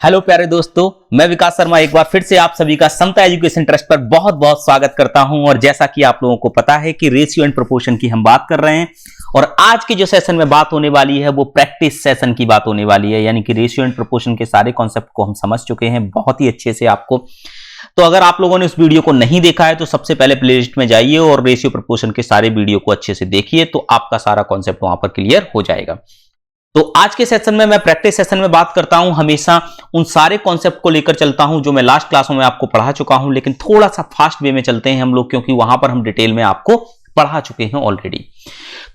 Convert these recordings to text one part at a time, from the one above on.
Hello प्यारे दोस्तों, मैं विकास शर्मा एक बार फिर से आप सभी का समता एजुकेशन ट्रस्ट पर बहुत बहुत स्वागत करता हूं। और जैसा कि आप लोगों को पता है कि रेशियो एंड प्रोपोर्शन की हम बात कर रहे हैं और आज के जो सेशन में बात होने वाली है वो प्रैक्टिस सेशन की बात होने वाली है। यानी कि रेशियो एंड प्रोपोर्शन के सारे कॉन्सेप्ट को हम समझ चुके हैं बहुत ही अच्छे से आपको। तो अगर आप लोगों ने उस वीडियो को नहीं देखा है तो सबसे पहले प्लेलिस्ट में जाइए और रेशियो प्रोपोर्शन के सारे वीडियो को अच्छे से देखिए, तो आपका सारा कॉन्सेप्ट वहां पर क्लियर हो जाएगा। तो आज के सेशन में मैं प्रैक्टिस सेशन में बात करता हूं, हमेशा उन सारे कॉन्सेप्ट को लेकर चलता हूं जो मैं लास्ट क्लासों में आपको पढ़ा चुका हूं, लेकिन थोड़ा सा फास्ट वे में चलते हैं हम लोग, क्योंकि वहां पर हम डिटेल में आपको पढ़ा चुके हैं ऑलरेडी।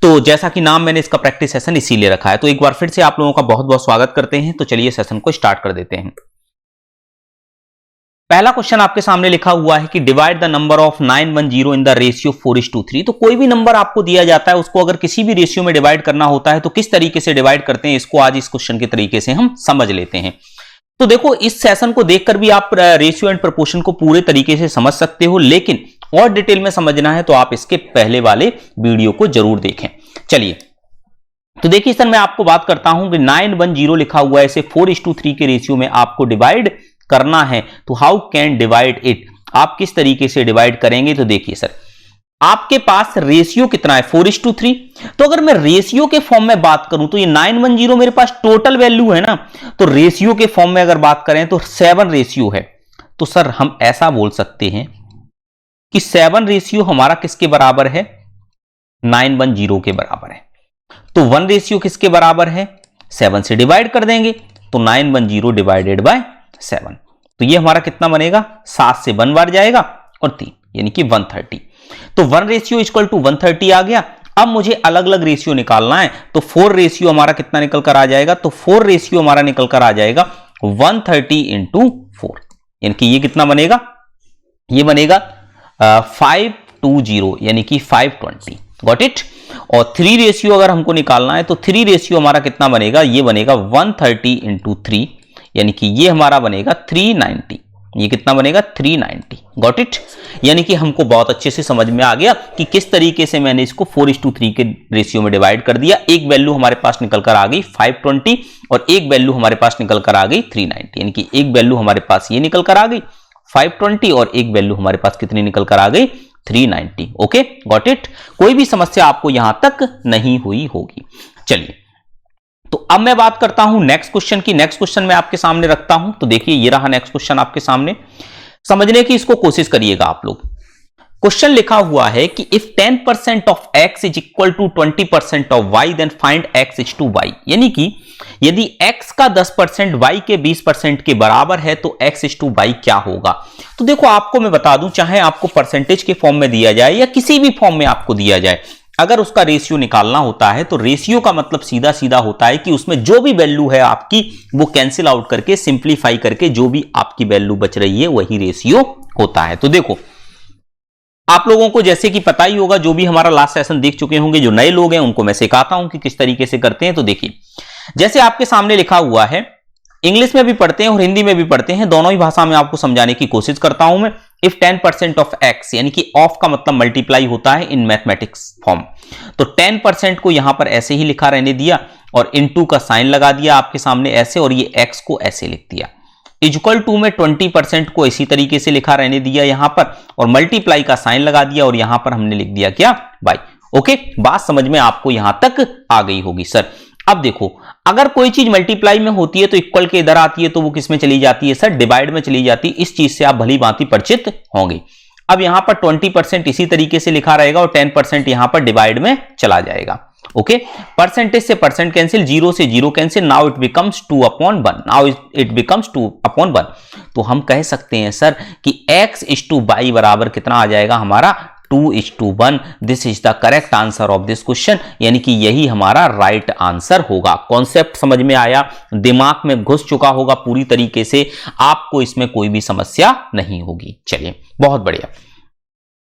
तो जैसा कि नाम मैंने इसका प्रैक्टिस सेशन इसीलिए रखा है। तो एक बार फिर से आप लोगों का बहुत बहुत स्वागत करते हैं। तो चलिए सेशन को स्टार्ट कर देते हैं। पहला क्वेश्चन आपके सामने लिखा हुआ है कि divide the number of 910 in the ratio 4:3। तो कोई भी नंबर आपको दिया जाता है उसको अगर किसी भी रेशियो में डिवाइड करना होता है तो किस तरीके से डिवाइड करते हैं, इसको आज इस क्वेश्चन के तरीके से हम समझ लेते हैं। तो देखो, इस सेशन को देखकर भी आप रेशियो एंड प्रोपोर्शन को पूरे तरीके से समझ सकते हो, लेकिन और डिटेल में समझना है तो आप इसके पहले वाले वीडियो को जरूर देखें। चलिए, तो देखिए सर, मैं आपको बात करता हूं कि 910 लिखा हुआ है, इसे 4:3 के रेशियो में आपको डिवाइड करना है। तो हाउ कैन डिवाइड इट, आप किस तरीके से डिवाइड करेंगे। तो देखिए सर, आपके पास रेशियो कितना है 4:3। तो अगर मैं रेशियो के फॉर्म में बात करूं तो ये 910 मेरे पास टोटल वैल्यू है ना, तो रेशियो के फॉर्म में अगर बात करें तो 7 रेशियो है। तो सर हम ऐसा बोल सकते हैं कि 7 रेशियो हमारा किसके बराबर है, 910 के बराबर है। तो 1 रेशियो किसके बराबर है, 7 से डिवाइड कर देंगे तो 910 डिवाइडेड बाय 7। तो ये हमारा कितना बनेगा, 7 से 1 बार जाएगा और 3 यानी कि 130। तो 1 रेशियो इक्वल टू 130 आ गया। अब मुझे अलग अलग रेशियो निकालना है, तो 4 रेशियो हमारा कितना निकल कर आ जाएगा, तो 4 रेशियो हमारा निकल कर आ जाएगा 130 इंटू 4, यानी कि ये कितना बनेगा, ये बनेगा 520 यानी कि 520। Got it. और 3 रेशियो अगर हमको निकालना है तो 3 रेशियो हमारा कितना बनेगा, ये बनेगा 130 इंटू 3, यानी कि ये हमारा बनेगा 390। ये कितना बनेगा, 390। Got it. यानी कि हमको बहुत अच्छे से समझ में आ गया कि किस तरीके से मैंने इसको 4:3 के रेशियो में डिवाइड कर दिया। एक वैल्यू हमारे पास निकल कर आ गई 520 और एक वैल्यू हमारे पास निकल कर आ गई 390, यानी कि एक वैल्यू हमारे पास ये निकल कर आ गई 520 और एक वैल्यू हमारे पास कितनी निकल कर आ गई, 390। Okay, got it. कोई भी समस्या आपको यहां तक नहीं हुई होगी। चलिए, तो अब मैं बात करता हूं नेक्स्ट क्वेश्चन की। नेक्स्ट क्वेश्चन मैं आपके सामने रखता हूं। तो देखिए, ये रहा नेक्स्ट क्वेश्चन आपके सामने। समझने की इसको कोशिश करिएगा आप लोग। क्वेश्चन लिखा हुआ है कि if 10% of x is equal to 20% of y then find x is to y। यानी कि यदि x का 10% y के 20% के बराबर है तो x इज टू y क्या होगा। तो देखो, आपको मैं बता दूं, चाहे आपको परसेंटेज के फॉर्म में दिया जाए या किसी भी फॉर्म में आपको दिया जाए, अगर उसका रेशियो निकालना होता है तो रेशियो का मतलब सीधा सीधा होता है कि उसमें जो भी वैल्यू है आपकी वो कैंसिल आउट करके, सिंप्लीफाई करके जो भी आपकी वैल्यू बच रही है वही रेशियो होता है। तो देखो, आप लोगों को जैसे कि पता ही होगा, जो भी हमारा लास्ट सेशन देख चुके होंगे, जो नए लोग हैं उनको मैं सिखाता हूं कि किस तरीके से करते हैं। तो देखिए, जैसे आपके सामने लिखा हुआ है, इंग्लिश में भी पढ़ते हैं और हिंदी में भी पढ़ते हैं, दोनों ही भाषा में आपको समझाने की कोशिश करता हूं मैं। इफ 10% ऑफ x, यानी कि ऑफ का मतलब मल्टीप्लाई होता है इन मैथमेटिक्स फॉर्म, तो 10% को यहां पर ऐसे ही लिखा रहने दिया और इनटू का साइन लगा दिया आपके सामने ऐसे, और ये x को ऐसे लिख दिया। इक्वल टू में 20% को इसी तरीके से लिखा रहने दिया यहां पर, और मल्टीप्लाई का साइन लगा दिया और यहां पर हमने लिख दिया क्या, बाई। ओके, बात समझ में आपको यहां तक आ गई होगी सर। अब देखो, अगर कोई चीज मल्टीप्लाई में होती है तो इक्वल के इधर आती है तो वो किस में चली जाती है सर, डिवाइड में चली जाती है। इस चीज से आप भली भांति परिचित होंगे। अब यहां पर 20% इसी तरीके से लिखा रहेगा और 10% यहां पर डिवाइड में चला जाएगा। ओके, परसेंटेज से परसेंट कैंसिल, 0 से 0 cancel, now it becomes 2/1। Now it becomes 2/1। तो हम कह सकते हैं सर कि x इज टू y बराबर कितना आ जाएगा हमारा, 2:1। This is the correct answer of this question, यानी कि यही हमारा राइट आंसर होगा। कॉन्सेप्ट समझ में आया, दिमाग में घुस चुका होगा पूरी तरीके से, आपको इसमें कोई भी समस्या नहीं होगी। चलिए, बहुत बढ़िया।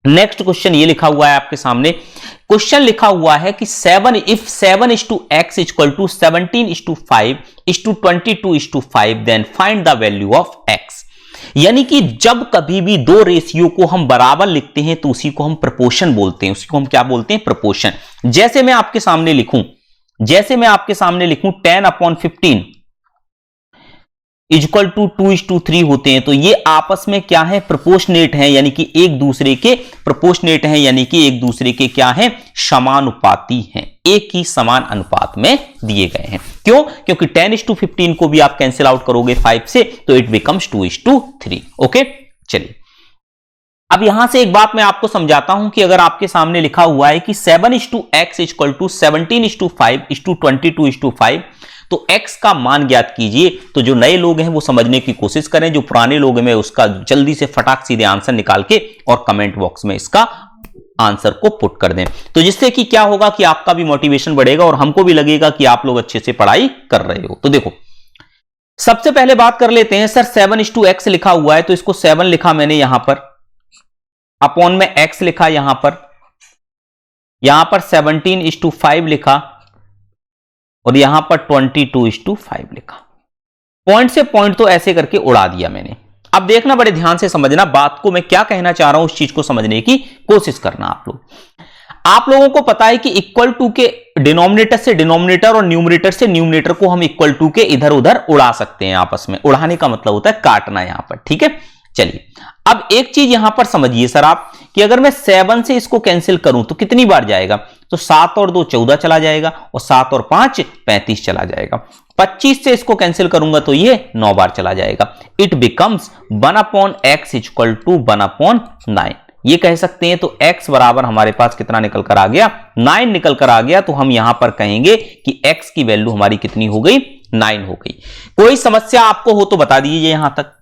नेक्स्ट क्वेश्चन ये लिखा हुआ है आपके सामने। क्वेश्चन लिखा हुआ है कि 7 if 7 is to x equal to 17 is to 5 is to 22 is to 5 then find the value of x। यानी कि जब कभी भी दो रेशियो को हम बराबर लिखते हैं तो उसी को हम प्रोपोर्शन बोलते हैं। उसी को हम क्या बोलते हैं, प्रोपोर्शन। जैसे मैं आपके सामने लिखूं 10/15 इक्वल टू 2:3 होते हैं, तो ये आपस में क्या है, प्रोपोर्शनेट हैं, यानी कि एक दूसरे के प्रोपोर्शनेट हैं, यानी कि एक दूसरे के क्या है, समानुपाती हैं, एक ही समान अनुपात में दिए गए हैं। क्यों? क्योंकि 10:15 को भी आप कैंसिल आउट करोगे 5 से, तो इट बिकम्स 2:3। ओके, चलिए अब यहां से एक बात मैं आपको समझाता हूं कि अगर आपके सामने लिखा हुआ है कि 7:x इक्वल टू 17:5:22:5, तो x का मान ज्ञात कीजिए, तो जो नए लोग हैं वो समझने की कोशिश करें, जो पुराने लोग हैं उसका जल्दी से फटाक सीधे आंसर निकाल के और कमेंट बॉक्स में इसका आंसर को पुट कर दें, तो जिससे कि क्या होगा कि आपका भी मोटिवेशन बढ़ेगा और हमको भी लगेगा कि आप लोग अच्छे से पढ़ाई कर रहे हो। तो देखो सबसे पहले बात कर लेते हैं, सर 7:x लिखा हुआ है, तो इसको 7 लिखा मैंने यहां पर, अपॉन में x लिखा यहां पर 17:5 लिखा और यहां पर 22:5 लिखा। पॉइंट से पॉइंट तो ऐसे करके उड़ा दिया मैंने। अब देखना, बड़े ध्यान से समझना बात को, मैं क्या कहना चाह रहा हूं उस चीज को समझने की कोशिश करना। आप लोगों को पता है कि इक्वल टू के डिनोमिनेटर से डिनोमिनेटर और न्यूमरेटर से न्यूमरेटर को हम इक्वल टू के इधर उधर उड़ा सकते हैं आपस में। उड़ाने का मतलब होता है काटना यहां पर, ठीक है। चलिए अब एक चीज यहां पर समझिए सर आप, कि अगर मैं 7 से इसको कैंसिल करूं तो कितनी बार जाएगा, तो 7 और 2 14 चला जाएगा और 7 और 5 35 चला जाएगा। 25 से इसको कैंसिल करूंगा तो ये 9 बार चला जाएगा। It becomes 1/x equal to 1/9। ये कह सकते हैं, तो x बराबर हमारे पास कितना निकल कर आ गया, 9 निकल कर आ गया। तो हम यहां पर कहेंगे कि x की वैल्यू हमारी कितनी हो गई, 9 हो गई। कोई समस्या आपको हो तो बता दीजिए यहां तक,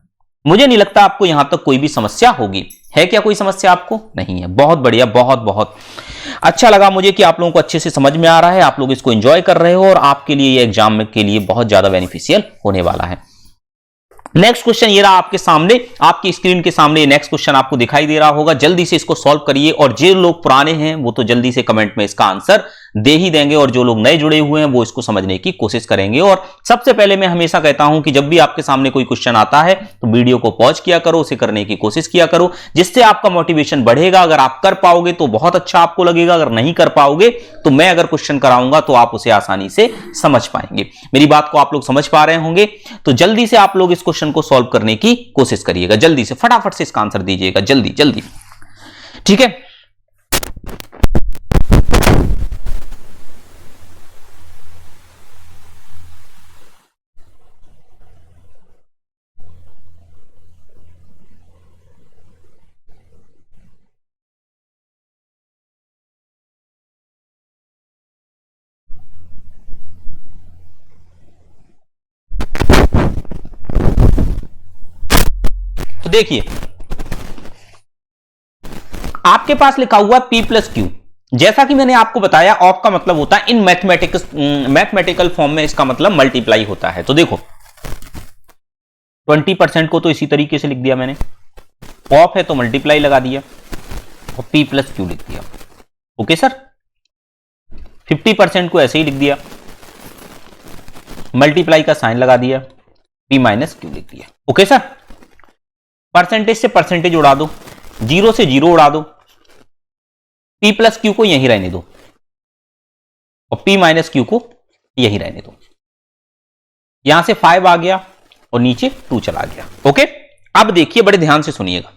मुझे नहीं लगता आपको यहां तक कोई भी समस्या होगी। है क्या कोई समस्या आपको? नहीं है, बहुत बढ़िया, बहुत बहुत अच्छा लगा मुझे कि आप लोगों को अच्छे से समझ में आ रहा है, आप लोग इसको एंजॉय कर रहे हो और आपके लिए ये एग्जाम के लिए बहुत ज्यादा बेनिफिशियल होने वाला है। नेक्स्ट क्वेश्चन ये रहा आपके सामने, आपकी स्क्रीन के सामने नेक्स्ट क्वेश्चन आपको दिखाई दे रहा होगा। जल्दी से इसको सॉल्व करिए और जो लोग पुराने हैं वो तो जल्दी से कमेंट में इसका आंसर दे ही देंगे और जो लोग नए जुड़े हुए हैं वो इसको समझने की कोशिश करेंगे। और सबसे पहले मैं हमेशा कहता हूं कि जब भी आपके सामने कोई क्वेश्चन आता है तो वीडियो को पॉज किया करो, उसे करने की कोशिश किया करो, जिससे आपका मोटिवेशन बढ़ेगा। अगर आप कर पाओगे तो बहुत अच्छा आपको लगेगा, अगर नहीं कर पाओगे तो मैं अगर क्वेश्चन कराऊंगा तो आप उसे आसानी से समझ पाएंगे। मेरी बात को आप लोग समझ पा रहे होंगे, तो जल्दी से आप लोग इस क्वेश्चन को सॉल्व करने की कोशिश करिएगा, जल्दी से फटाफट से इसका आंसर दीजिएगा, जल्दी जल्दी, ठीक है। तो देखिए आपके पास लिखा हुआ p प्लस क्यू, जैसा कि मैंने आपको बताया ऑफ का मतलब होता है इन मैथमेटिकल फॉर्म में इसका मतलब मल्टीप्लाई होता है। तो देखो 20% को तो इसी तरीके से लिख दिया मैंने, ऑफ है तो मल्टीप्लाई लगा दिया और p प्लस क्यू लिख दिया। ओके सर, 50% को ऐसे ही लिख दिया, मल्टीप्लाई का साइन लगा दिया, p माइनस क्यू लिख दिया। ओके सर, परसेंटेज से परसेंटेज उड़ा दो, 0 से 0 उड़ा दो, p प्लस क्यू को यहीं रहने दो और p माइनस क्यू को यहीं रहने दो। यहां से 5 आ गया और नीचे 2 चला गया। ओके, अब देखिए बड़े ध्यान से सुनिएगा,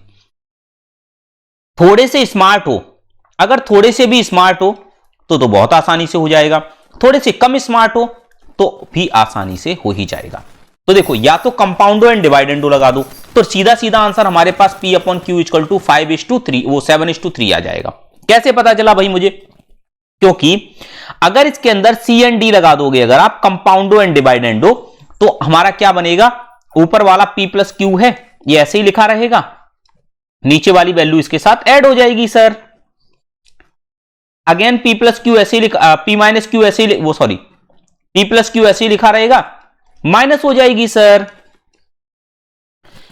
थोड़े से स्मार्ट हो, अगर थोड़े से भी स्मार्ट हो तो बहुत आसानी से हो जाएगा, थोड़े से कम स्मार्ट हो तो भी आसानी से हो ही जाएगा। तो देखो या तो कंपाउंडो एंड डिवाइडेंडो लगा दो, तो सीधा सीधा आंसर हमारे पास p upon Q equal to 5:3 वो 7:3 आ जाएगा। कैसे पता चला भाई मुझे? क्योंकि अगर इसके अंदर c एंड d लगा दोगे अगर आप कंपाउंडो एंड डिवाइडेंडो, तो हमारा क्या बनेगा, ऊपर वाला p प्लस क्यू है ये ऐसे ही लिखा रहेगा, नीचे वाली वैल्यू इसके साथ ऐड हो जाएगी sir. Again p plus Q ऐसे ही p माइनस क्यू ऐसे ही, वो सॉरी p प्लस क्यू ऐसे ही लिखा रहेगा, माइनस हो जाएगी सर।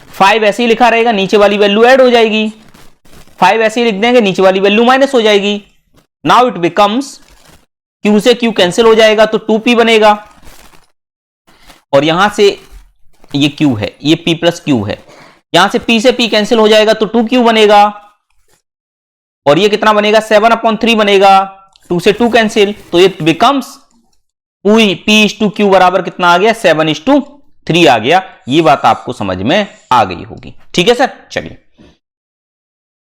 5 ऐसे ही लिखा रहेगा, नीचे वाली वैल्यू ऐड हो जाएगी, 5 ऐसे ही लिख देंगे, नीचे वाली वैल्यू माइनस हो जाएगी। नाउ इट बिकम्स, q से q कैंसिल हो जाएगा तो 2p बनेगा और यहां से ये q है, ये p प्लस क्यू है, यहां से p से p कैंसिल हो जाएगा तो 2q बनेगा और ये कितना बनेगा, 7/3 बनेगा, 2 से 2 कैंसिल, तो इट बिकम्स p/q बराबर कितना आ गया, 7:3। 3 आ गया। ये बात आपको समझ में आ गई होगी। ठीक है सर, चलिए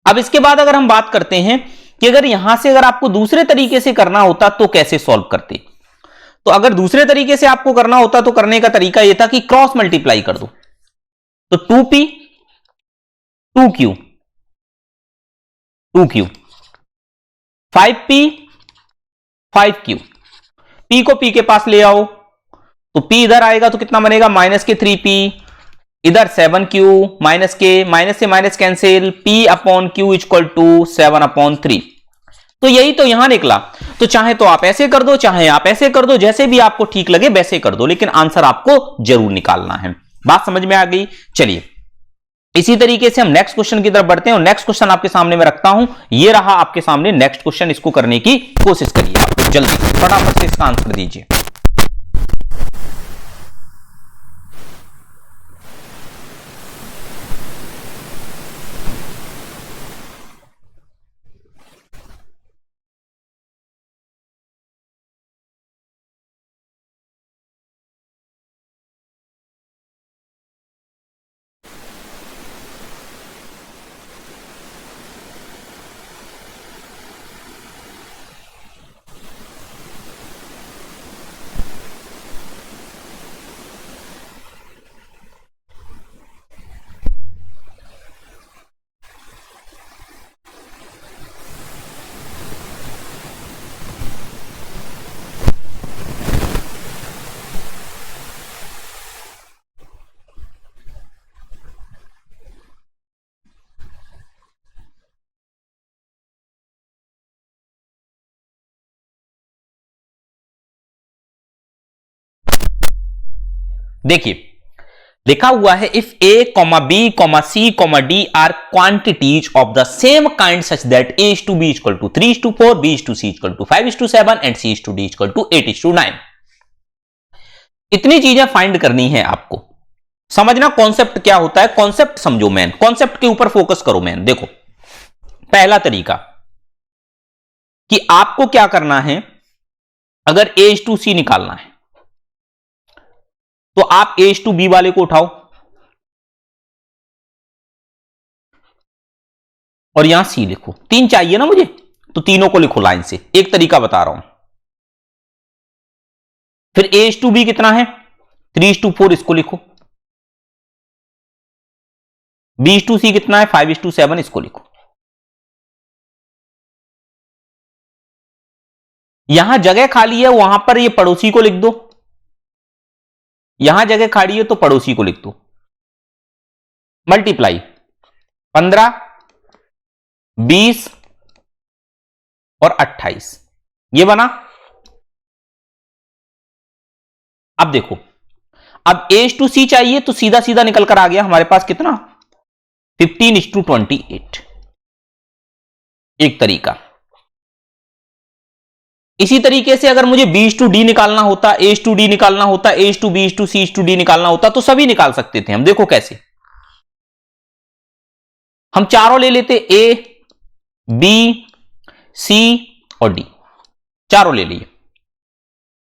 अब इसके बाद अगर हम बात करते हैं कि अगर यहां से अगर आपको दूसरे तरीके से करना होता तो कैसे सॉल्व करते। तो अगर दूसरे तरीके से आपको करना होता तो करने का तरीका यह था कि क्रॉस मल्टीप्लाई कर दो। तो 2p 2q 2q 5p 5q, p को p के पास ले आओ तो p इधर आएगा तो कितना बनेगा माइनस के 3p, इधर 7q माइनस के, माइनस से minus cancel, p upon q equal to 7/3। तो यही तो यहां निकला। तो चाहे तो आप ऐसे कर दो, चाहे आप ऐसे कर दो, जैसे भी आपको ठीक लगे वैसे कर दो, लेकिन आंसर आपको जरूर निकालना है। बात समझ में आ गई। चलिए इसी तरीके से हम नेक्स्ट क्वेश्चन की तरफ बढ़ते हैं और नेक्स्ट क्वेश्चन आपके सामने मैं रखता हूं। ये रहा आपके सामने नेक्स्ट क्वेश्चन, इसको करने की कोशिश करिए आप जल्दी फटाफट से इसका आंसर दीजिए। देखिए लिखा हुआ है इफ a, b, c, d are quantities of the same kind such that a is to b equal to 3 is to 4, b is to c equal to 5 is to 7 and c is to d equal to 8 is to 9। इतनी चीजें find करनी है आपको। समझना concept क्या होता है, concept समझो, मैन कॉन्सेप्ट के ऊपर फोकस करो। मैन देखो पहला तरीका कि आपको क्या करना है, अगर a is to c निकालना है तो आप a is to b वाले को उठाओ और यहां c लिखो। 3 चाहिए ना मुझे, तो तीनों को लिखो लाइन से। एक तरीका बता रहा हूं। फिर a is to b कितना है 3 is to 4, इसको लिखो। b is to c कितना है 5 is to 7, इसको लिखो। यहां जगह खाली है, वहां पर ये पड़ोसी को लिख दो। यहां जगह खाली है तो पड़ोसी को लिख दो। मल्टीप्लाई 15, 20 और 28, ये बना। अब देखो, अब a is to c चाहिए तो सीधा सीधा निकल कर आ गया हमारे पास कितना 15 is to 28, एक तरीका। इसी तरीके से अगर मुझे b is to d निकालना होता, a is to d निकालना होता, a is to b is to c is to d निकालना होता तो सभी निकाल सकते थे हम। देखो कैसे, हम चारों ले लेते, a, b, c और d, चारों ले लिए।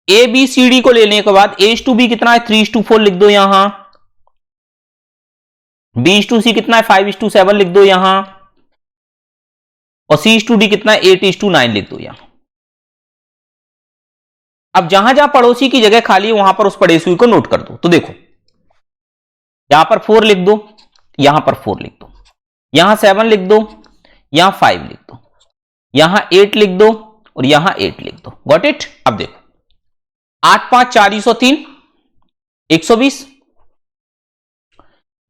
a b c d को लेने के बाद a is to b कितना है 3 is to 4 लिख दो यहां, b is to c कितना है 5 is to 7 लिख दो यहां, और c is to d कितना है 8 is to 9 लिख दो यहां। अब जहां जहां पड़ोसी की जगह खाली है वहां पर उस पड़ोसी को नोट कर दो। तो देखो यहां पर 4 लिख दो, यहां पर 4 लिख दो, यहां 7 लिख दो, यहां 5 लिख दो, यहां 8 लिख दो और यहां 8 लिख दो। Got it. अब देखो 8 5 403 120,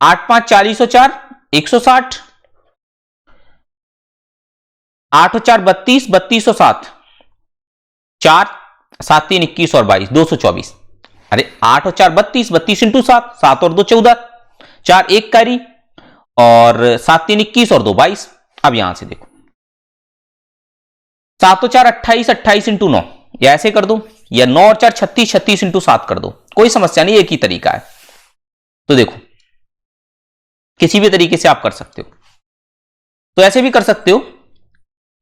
8 5 404 160, 8 और 4 32 32 और 7 4 7 3 21 और 22 224। अरे 8 और 4 32 32 इंटू 7, 7 और 2 14, 4 1 कैरी और 7 3 21 और 2 22। अब यहां से देखो 7 और 4 28 28 इंटू 9, या ऐसे कर दो, या 9 और 4 36 36 इंटू 7 कर दो, कोई समस्या नहीं, एक ही तरीका है। तो देखो किसी भी तरीके से आप कर सकते हो। तो ऐसे भी कर सकते हो,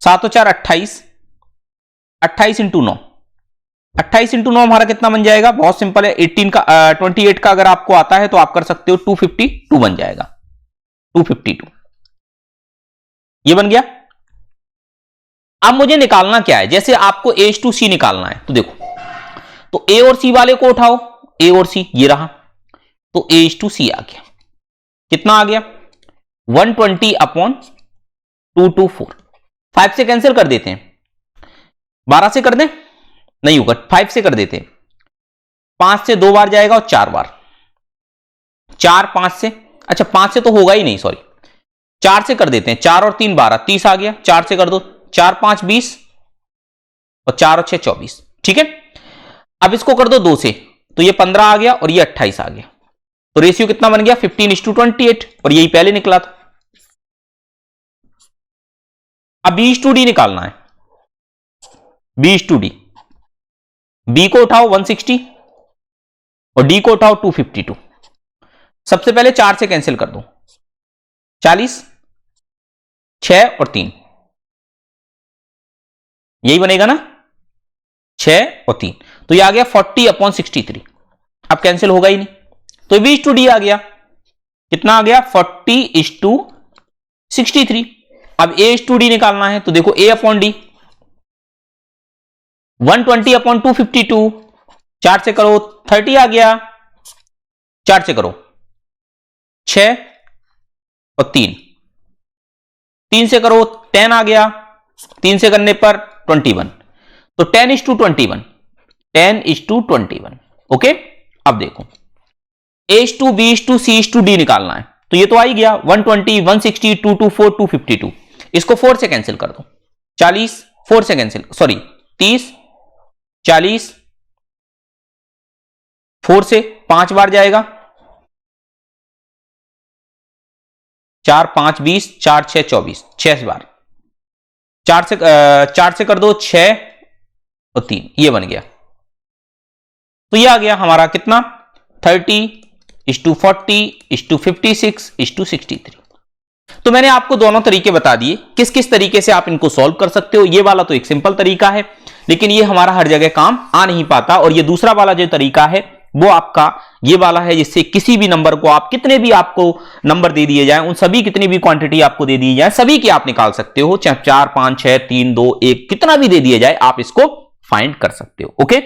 7 और 4 28 28 इंटू 9, 28 इंटू 9 हमारा कितना बन जाएगा? बहुत सिंपल है, 18 का 28 का अगर आपको आता है तो आप कर सकते हो 252 बन जाएगा, 252 ये बन गया। अब मुझे निकालना क्या है, जैसे आपको H2C निकालना है तो देखो, तो A और C वाले को उठाओ, A और C ये रहा, तो H2C आ गया, कितना आ गया? 120 अपॉन 224, 5 से कैंसिल कर देते हैं, 12 से कर दें, नहीं होगा, 5 से कर देते हैं, 5 से 2 बार जाएगा और 4 बार, 4 5 से, अच्छा 5 से तो होगा ही नहीं, सॉरी 4 से कर देते हैं, 4 और 3 12, 30 आ गया, 4 से कर दो, 4 5 20 और 4 और 6 24, ठीक है। अब इसको कर दो 2 से, तो ये 15 आ गया और ये 28 आ गया, तो रेशियो कितना बन गया? 15:28, और यही पहले निकला था। अब B/D निकालना है, B/D, B को उठाओ 160 और D को उठाओ 252, सबसे पहले 4 से कैंसिल कर दो, 40, 6 और 3, यही बनेगा ना, 6 और 3, तो ये आ गया 40 अपॉन 63, अब कैंसिल होगा ही नहीं, तो B/D आ गया, कितना आ गया? 40:63। अब A/D निकालना है, तो देखो A अपॉन D, 120 अपॉन 252, 4 से करो 30 आ गया, 4 से करो 6 और 3, 3 से करो 10 आ गया, 3 से करने पर 21, तो 10:21, 10:21, ओके। अब देखो H2 B/2 C/D निकालना है, तो ये तो आ ही गया, 120 160 224 252, इसको 4 से कैंसिल कर दो, 40, 4 से कैंसिल, सॉरी 30, 40, 4 से 5 बार जाएगा, 4 5 20, 4 6 24, 6 बार, 4 से कर दो 6 और 3, ये बन गया, तो ये आ गया हमारा कितना? 30:40:56:63। तो मैंने आपको दोनों तरीके बता दिए, किस किस तरीके से आप इनको सॉल्व कर सकते हो। ये वाला तो एक सिंपल तरीका है, लेकिन ये हमारा हर जगह काम आ नहीं पाता, और ये दूसरा वाला जो तरीका है वो आपका ये वाला है, जिससे किसी भी नंबर को आप, कितने भी आपको नंबर दे दिए जाए, उन सभी कितनी भी क्वांटिटी आपको दे दी जाए, सभी की आप निकाल सकते हो, चाहे 4 5 6 3 2 1 कितना भी दे दिया जाए, आप इसको फाइंड कर सकते हो, ओके।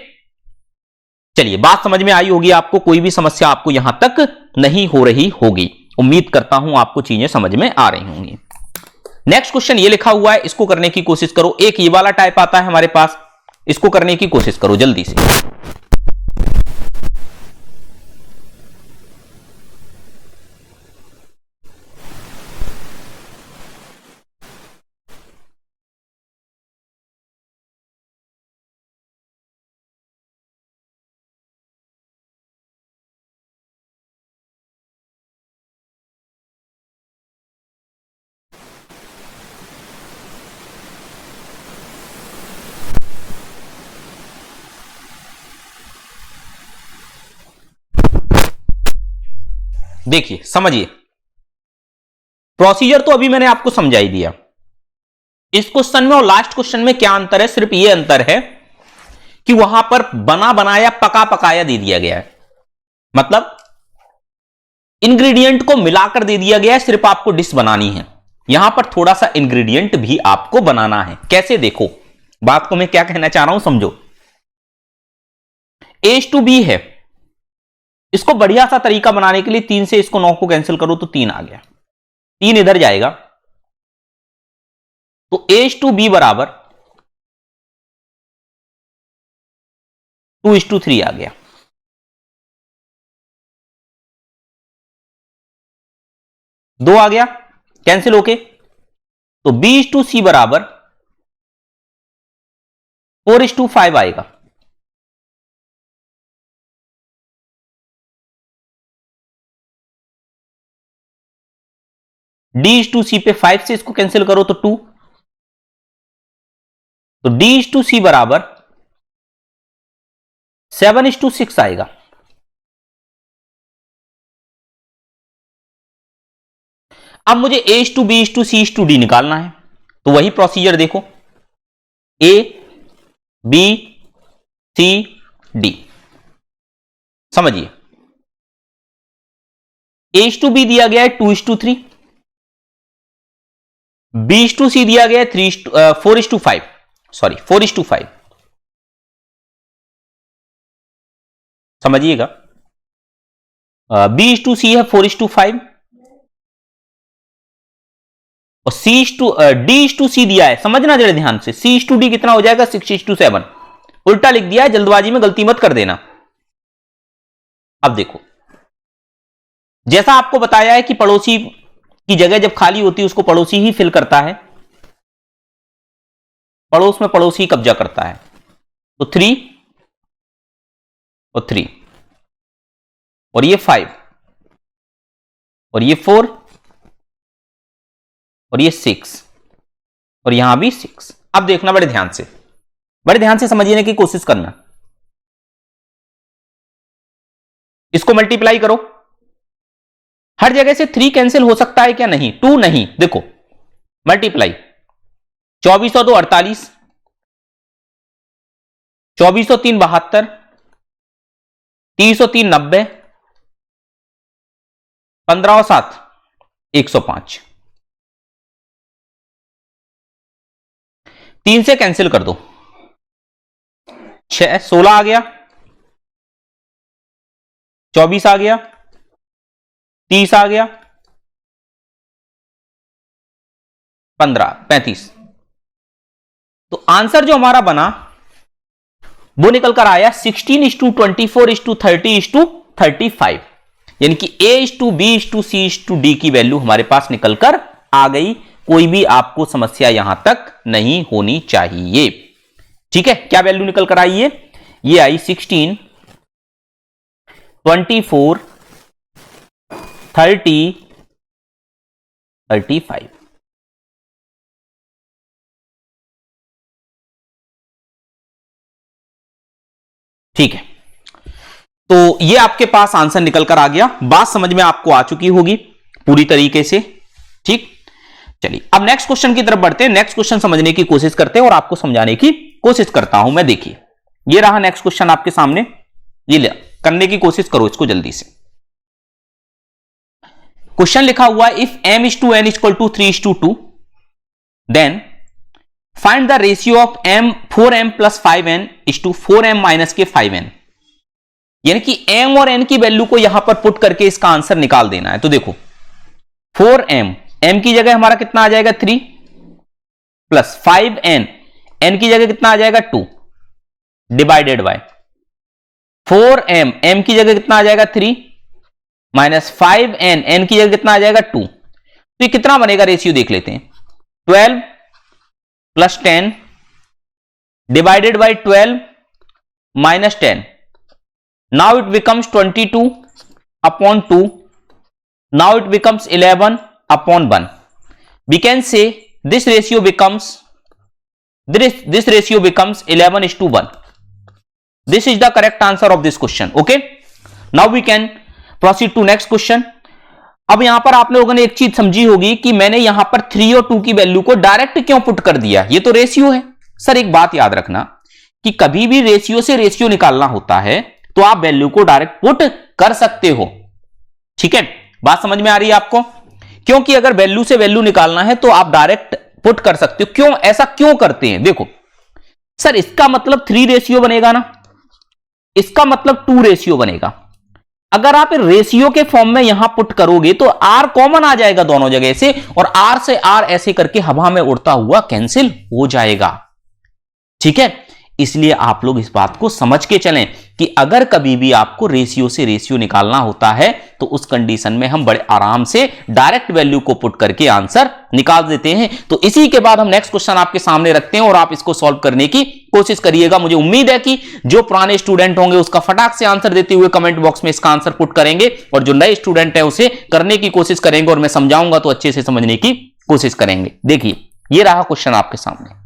चलिए, बात समझ में आई होगी आपको, कोई भी समस्या आपको यहां तक नहीं हो रही होगी, उम्मीद करता हूं आपको चीजें समझ में आ रही होंगी। नेक्स्ट क्वेश्चन ये लिखा हुआ है, इसको करने की कोशिश करो। एक ये वाला टाइप आता है हमारे पास, इसको करने की कोशिश करो जल्दी से। देखिए समझिए, प्रोसीजर तो अभी मैंने आपको समझा ही दिया। इस क्वेश्चन में और लास्ट क्वेश्चन में क्या अंतर है? सिर्फ ये अंतर है कि वहां पर बना बनाया पका पकाया दे दिया गया है, मतलब इंग्रेडिएंट को मिलाकर दे दिया गया है, सिर्फ आपको डिश बनानी है। यहां पर थोड़ा सा इंग्रेडिएंट भी आपको बनाना है। कैसे? देखो बात को मैं क्या कहना चाह रहा हूं, समझो। H2B है, इसको बढ़िया सा तरीका बनाने के लिए 3 से इसको 9 को कैंसिल करो तो 3 आ गया, 3 इधर जाएगा, तो H2B बराबर 2:3 आ गया। दो आ गया कैंसिल होके, तो B/C बराबर 4:5 आएगा। D/C पे 5 से इसको कैंसिल करो तो 2, तो D/C बराबर 7:6 आएगा। अब मुझे H2B/C/D निकालना है, तो वही प्रोसीजर देखो, A B सी डी। समझिए, A:B दिया गया है 2:3, B:C दिया गया है 4:5, सॉरी 4:5। समझिएगा, B:C है 4:5 और D:C दिया है। समझना जरा ध्यान से, C:D कितना हो जाएगा 6:7। उल्टा लिख दिया है, जल्दबाजी में गलती मत कर देना। अब देखो, जैसा आपको बताया है कि पड़ोसी की जगह जब खाली होती है उसको पड़ोसी ही फिल करता है, पड़ोस में पड़ोसी कब्जा करता है। तो 3 और 3 और ये 5 और ये 4 और ये 6 और यहां भी 6। अब देखना बड़े ध्यान से समझने की कोशिश करना। इसको मल्टीप्लाई करो, हर जगह से 3 कैंसिल हो सकता है क्या? नहीं। 2 नहीं, देखो मल्टीप्लाई 24 और 2 48, 24 और 3 72, 30 और 3 90, 15 और 7 105। 3 से कैंसिल कर दो, 6 16 आ गया, 24 आ गया, 30 आ गया, 15 35। तो आंसर जो हमारा बना वो निकल कर आया 16:24:30:35, यानी कि A:B:C:D की वैल्यू हमारे पास निकल कर आ गई। कोई भी आपको समस्या यहां तक नहीं होनी चाहिए। ठीक है, क्या वैल्यू निकल कर आई है? ये आई 16, 24, 30, 35। ठीक है, तो ये आपके पास आंसर निकल कर आ गया। बात समझ में आपको आ चुकी होगी पूरी तरीके से। ठीक, चलिए अब नेक्स्ट क्वेश्चन की तरफ बढ़ते हैं। नेक्स्ट क्वेश्चन समझने की कोशिश करते हैं और आपको समझाने की कोशिश करता हूं मैं। देखिए, ये रहा नेक्स्ट क्वेश्चन आपके सामने, ये करने की कोशिश करो इसको जल्दी से। क्वेश्चन लिखा हुआ है if m:n = 3:2, then find the ratio of m 4m + 5n = 4m - 5n। यानी कि m और n की वैल्यू को यहां पर पुट करके इसका आंसर निकाल देना है। तो देखो 4m, m की जगह हमारा कितना आ जाएगा 3, प्लस 5n, n की जगह कितना आ जाएगा 2, डिवाइडेड बाय 4m, m की जगह कितना आ जाएगा 3, माइनस 5n, n की जगह कितना आ जाएगा 2। तो ये कितना बनेगा रेशियो देख लेते हैं। 12 + 10 divided by 12 minus 10। Now it becomes 22/2। Now it becomes 11/1। We can say this ratio becomes 11:1. This is the correct answer of this question. Okay, now we can proceed to next question. अब यहां पर आप लोगों ने एक चीज समझी होगी कि मैंने यहां पर 3 और 2 की वैल्यू को डायरेक्ट क्यों पुट कर दिया। ये तो रेशियो है सर। एक बात याद रखना कि कभी भी रेशियो से रेशियो निकालना होता है तो आप वैल्यू को डायरेक्ट पुट कर सकते हो। ठीक है, बात समझ में आ रही है आपको? क्योंकि अगर वैल्यू से वैल्यू निकालना है तो आप डायरेक्ट पुट कर सकते हो। क्यों ऐसा क्यों करते हैं? देखो सर, इसका मतलब 3 रेशियो बनेगा ना, इसका मतलब 2 रेशियो बनेगा। अगर आप रेशियो के फॉर्म में यहां पुट करोगे तो आर कॉमन आ जाएगा दोनों जगह से, और आर से आर ऐसे करके हवा में उड़ता हुआ कैंसिल हो जाएगा। ठीक है, इसलिए आप लोग इस बात को समझ के चलें कि अगर कभी भी आपको रेशियो से रेशियो निकालना होता है तो उस कंडीशन में हम बड़े आराम से डायरेक्ट वैल्यू को पुट करके आंसर निकाल देते हैं। तो इसी के बाद हम नेक्स्ट क्वेश्चन आपके सामने रखते हैं और आप इसको सॉल्व करने की कोशिश करिएगा। मुझे उम्मीद है कि जो पुराने स्टूडेंट होंगे उसका फटाक से आंसर देते हुए कमेंट बॉक्स में इसका आंसर पुट करेंगे, और जो नए स्टूडेंट है उसे करने की कोशिश करेंगे, और मैं समझाऊंगा तो अच्छे से समझने की कोशिश करेंगे। देखिए, ये रहा क्वेश्चन आपके सामने।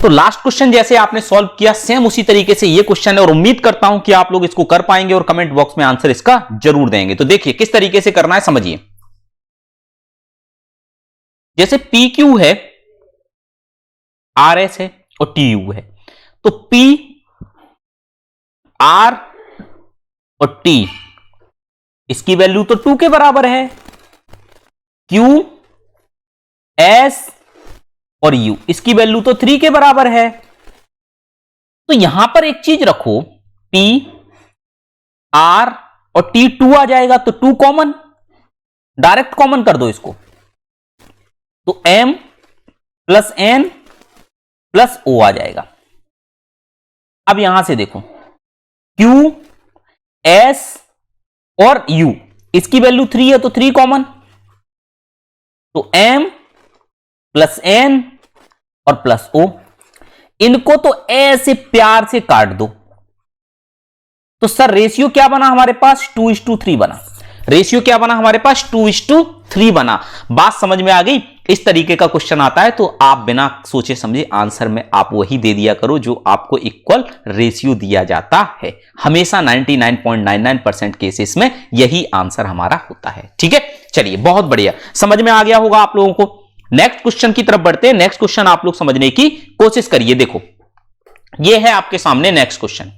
तो लास्ट क्वेश्चन जैसे आपने सॉल्व किया सेम उसी तरीके से ये क्वेश्चन है और उम्मीद करता हूं कि आप लोग इसको कर पाएंगे और कमेंट बॉक्स में आंसर इसका जरूर देंगे। तो देखिए किस तरीके से करना है समझिए। जैसे पी क्यू है, आर एस है और टी यू है, तो पी आर और टी इसकी वैल्यू तो 2 के बराबर है, क्यू एस और U इसकी वैल्यू तो 3 के बराबर है। तो यहां पर एक चीज रखो, P R और T 2 आ जाएगा, तो 2 कॉमन, डायरेक्ट कॉमन कर दो इसको, तो M plus N plus O आ जाएगा। अब यहां से देखो Q S और U इसकी वैल्यू 3 है, तो 3 कॉमन, तो M प्लस N और प्लस O, इनको तो ऐसे प्यार से काट दो। तो सर रेशियो क्या बना हमारे पास, 2:3 बना। रेशियो क्या बना हमारे पास, 2:3 बना। बात समझ में आ गई। इस तरीके का क्वेश्चन आता है तो आप बिना सोचे समझे आंसर में आप वही दे दिया करो जो आपको इक्वल रेशियो दिया जाता है। हमेशा 99.99% केसेस में यही आंसर हमारा होता है। ठीक है, चलिए बहुत बढ़िया, समझ में आ गया होगा आप लोगों को। नेक्स्ट क्वेश्चन की तरफ बढ़ते हैं। नेक्स्ट क्वेश्चन आप लोग समझने की कोशिश करिए। देखो ये है आपके सामने नेक्स्ट क्वेश्चन।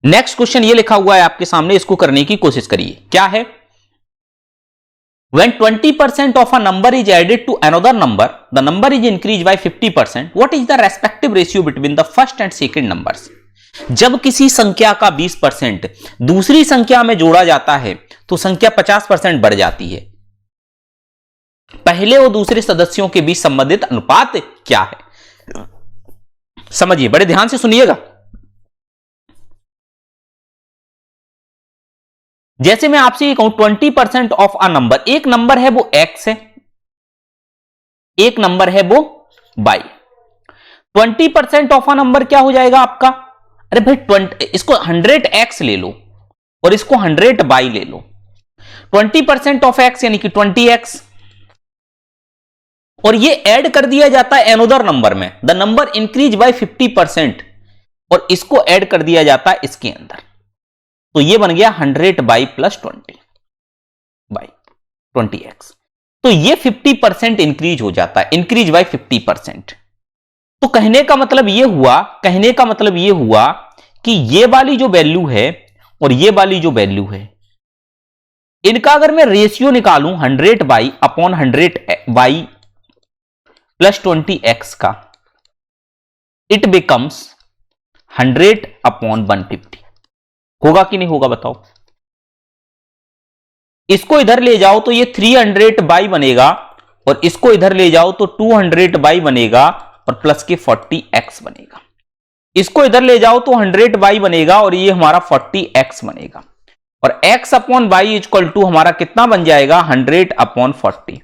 नेक्स्ट क्वेश्चन ये लिखा हुआ है आपके सामने, इसको करने की कोशिश करिए। क्या है, when 20% of a number is added to another number, the number is increased by 50%. What is the respective ratio between the first and second numbers? जब किसी संख्या का 20% दूसरी संख्या में जोड़ा जाता है तो संख्या 50% बढ़ जाती है। पहले और दूसरे सदस्यों के बीच संबंधित अनुपात क्या है? समझिए, बड़े ध्यान से सुनिएगा। जैसे मैं आपसे ये कहूं 20% ऑफ अ नंबर, एक नंबर है वो x है, एक नंबर है वो y। 20% ऑफ अ नंबर क्या हो जाएगा आपका, अरे भाई इसको 100x ले लो और इसको 100y ले लो। 20% ऑफ x यानी कि 20x, और ये ऐड कर दिया जाता है अनदर नंबर में, द नंबर इंक्रीज बाय 50%, और इसको ऐड कर दिया जाता है इसके अंदर, तो ये बन गया 100y प्लस 20x। तो ये 50% इंक्रीज हो जाता है, इंक्रीज बाय 50%। तो कहने का मतलब ये हुआ कि ये वाली जो वैल्यू है और ये वाली जो वैल्यू है, इनका अगर मैं रेशियो निकालूं 100y upon 100y plus 20x का, इट बिकम्स 100 अपॉन 150। होगा कि नहीं होगा बताओ? इसको इधर ले जाओ तो ये 300y बनेगा, और इसको इधर ले जाओ तो 200y बनेगा, और प्लस के 40x बनेगा। इसको इधर ले जाओ तो 100y बनेगा और ये हमारा 40x बनेगा, और x upon y equal to हमारा कितना बन जाएगा, 100 अपॉन 40।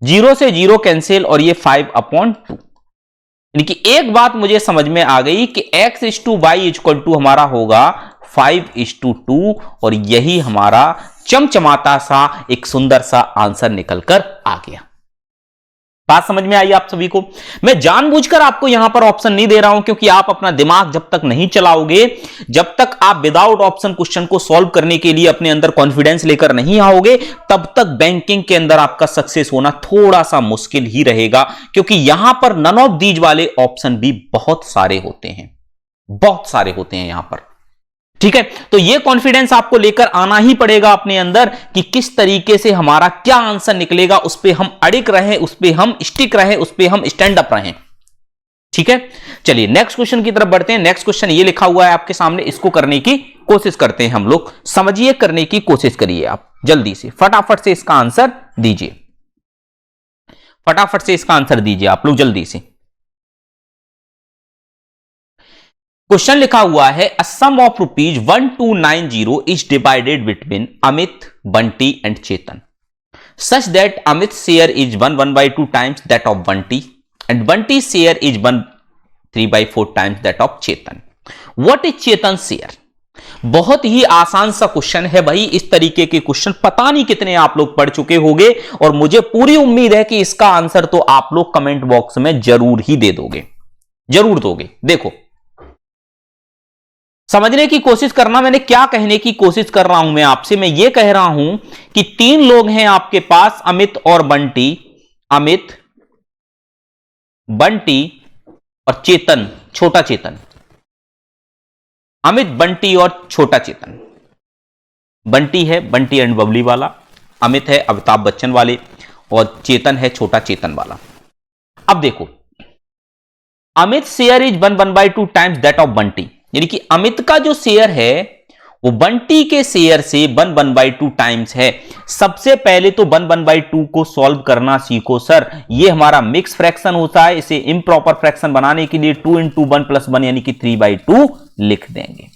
0 से 0 कैंसिल, और ये 5 अपॉन 2। यानी कि एक बात मुझे समझ में आ गई कि x is to Y equal to हमारा होगा 5:2, और यही हमारा चमचमाता सा एक सुंदर सा आंसर निकलकर आ गया। बात समझ में आई आप सभी को? मैं जानबूझकर आपको यहां पर ऑप्शन नहीं दे रहा हूं, क्योंकि आप अपना दिमाग जब तक नहीं चलाओगे, जब तक आप विदाउट ऑप्शन क्वेश्चन को सॉल्व करने के लिए अपने अंदर कॉन्फिडेंस लेकर नहीं आओगे, तब तक बैंकिंग के अंदर आपका सक्सेस होना थोड़ा सा मुश्किल ही रहेगा, क्योंकि यहां पर नन ऑफ दीज वाले ऑप्शन भी बहुत सारे होते हैं, बहुत सारे होते हैं यहां पर। ठीक है, तो ये कॉन्फिडेंस आपको लेकर आना ही पड़ेगा अपने अंदर कि किस तरीके से हमारा क्या आंसर निकलेगा, उस पे हम अड़िग रहें, उस पे हम स्टिक रहें, उस पे हम स्टैंड अप रहें। ठीक है, चलिए नेक्स्ट क्वेश्चन की तरफ बढ़ते हैं। नेक्स्ट क्वेश्चन ये लिखा हुआ है आपके सामने, इसको करने की कोशिश करते हैं हम लोग। समझिए, करने की कोशिश करिए आप जल्दी से, फटाफट से इसका आंसर दीजिए, फटाफट से इसका आंसर दीजिए आप लोग जल्दी से। क्वेश्चन लिखा हुआ है, a sum of rupees 1290 is divided between Amit, Bunty and Chetan, such that Amit share is 1/2 times that of Bunty and Bunty share is 1/3/4 times that of Chetan. What is Chetan share? बहुत ही आसान सा क्वेश्चन है भाई। इस तरीके के क्वेश्चन पता नहीं कितने आप लोग पढ़ चुके होंगे, और मुझे पूरी उम्मीद है कि इसका आंसर तो आप लोग कमेंट बॉक्स में जरूर ही दे दोगे, जरूर दोगे। देखो, समझने की कोशिश करना, मैंने क्या कहने की कोशिश कर रहा हूं मैं आपसे। मैं ये कह रहा हूं कि तीन लोग हैं आपके पास, अमित और बंटी, अमित, बंटी और चेतन, छोटा चेतन। अमित, बंटी और छोटा चेतन। बंटी है बंटी एंड बबली वाला, अमित है अमिताभ बच्चन वाले, और चेतन है छोटा चेतन वाला। अब देखो, Amit share is 1/2 times that of Bunty, यानी कि अमित का जो शेयर है वो बंटी के शेयर से 1/2 टाइम्स है। सबसे पहले तो 1/2 को सॉल्व करना सीखो सर। ये हमारा मिक्स फ्रैक्शन होता है, इसे इम्प्रॉपर फ्रैक्शन बनाने के लिए 2 × 1 + 1 यानी कि 3/2 लिख देंगे।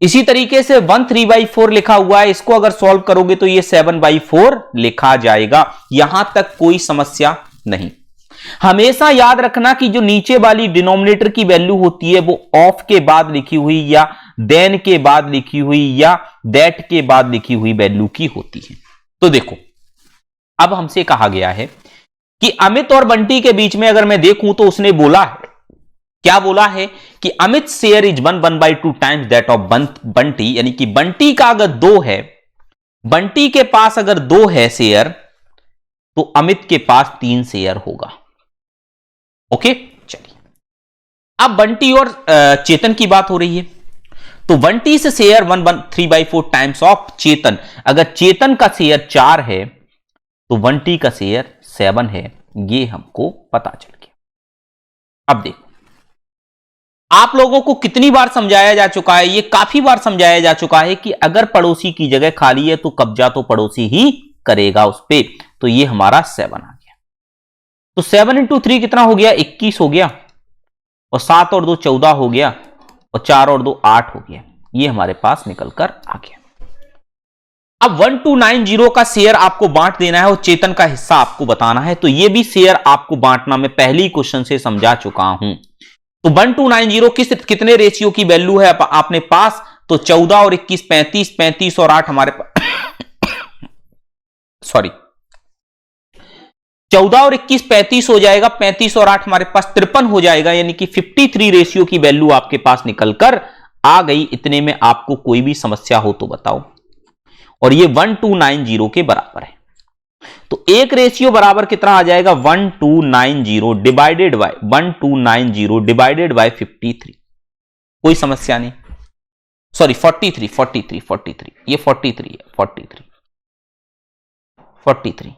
इसी तरीके से 1 3/4 लिखा हुआ है, इसको अगर सॉल्व करोगे तो ये 7/4 लिखा जाएगा। यहां तक कोई समस्या नहीं। हमेशा याद रखना कि जो नीचे वाली डिनोमिनेटर की वैल्यू होती है वो ऑफ के बाद लिखी हुई या देन के बाद लिखी हुई या दैट के बाद लिखी हुई वैल्यू की होती है। तो देखो, अब हमसे कहा गया है कि अमित और बंटी के बीच में अगर मैं देखूं तो उसने बोला है, क्या बोला है कि Amit share is 1/2 times that of Bunty, यानी कि बंटी का अगर 2 है, बंटी के पास अगर 2 है शेयर, तो अमित के पास 3 शेयर होगा। ओके, चलिए अब बंटी और चेतन की बात हो रही है, तो बंटी से शेयर 3/4 टाइम्स ऑफ चेतन। अगर चेतन का शेयर 4 है तो बंटी का शेयर 7 है, ये हमको पता चल गया। अब देखो, आप लोगों को कितनी बार समझाया जा चुका है, ये काफी बार समझाया जा चुका है कि अगर पड़ोसी की जगह खाली है तो कब्जा तो पड़ोसी ही करेगा उस पे। तो ये हमारा 7 आ गया। तो 7 × 3 कितना हो गया, 21 हो गया, और 7 और 2 14 हो गया, और 4 और 2 8 हो गया। ये हमारे पास निकल कर आ गया। अब 1290 का शेयर आपको बांट देना है और चेतन का हिस्सा आपको बताना है। तो ये भी शेयर आपको बांटना मैं पहली क्वेश्चन से समझा चुका हूं। तो 1290 कितने रेशियो की वैल्यू है आपने पास, तो 14 और 21 35, 35 और 8 हमारे पास सॉरी 14 और 21 35 हो जाएगा, 35 और 8 हमारे पास 53 हो जाएगा, यानी कि 53 रेशियो की वैल्यू आपके पास निकलकर आ गई। इतने में आपको कोई भी समस्या हो तो बताओ। और ये 1290 के बराबर है। तो एक रेशियो बराबर कितना आ जाएगा, 1290 डिवाइडेड बाय 1290 डिवाइडेड बाय 53। कोई समस्या नहीं, सॉरी 43 ये 43 है, 43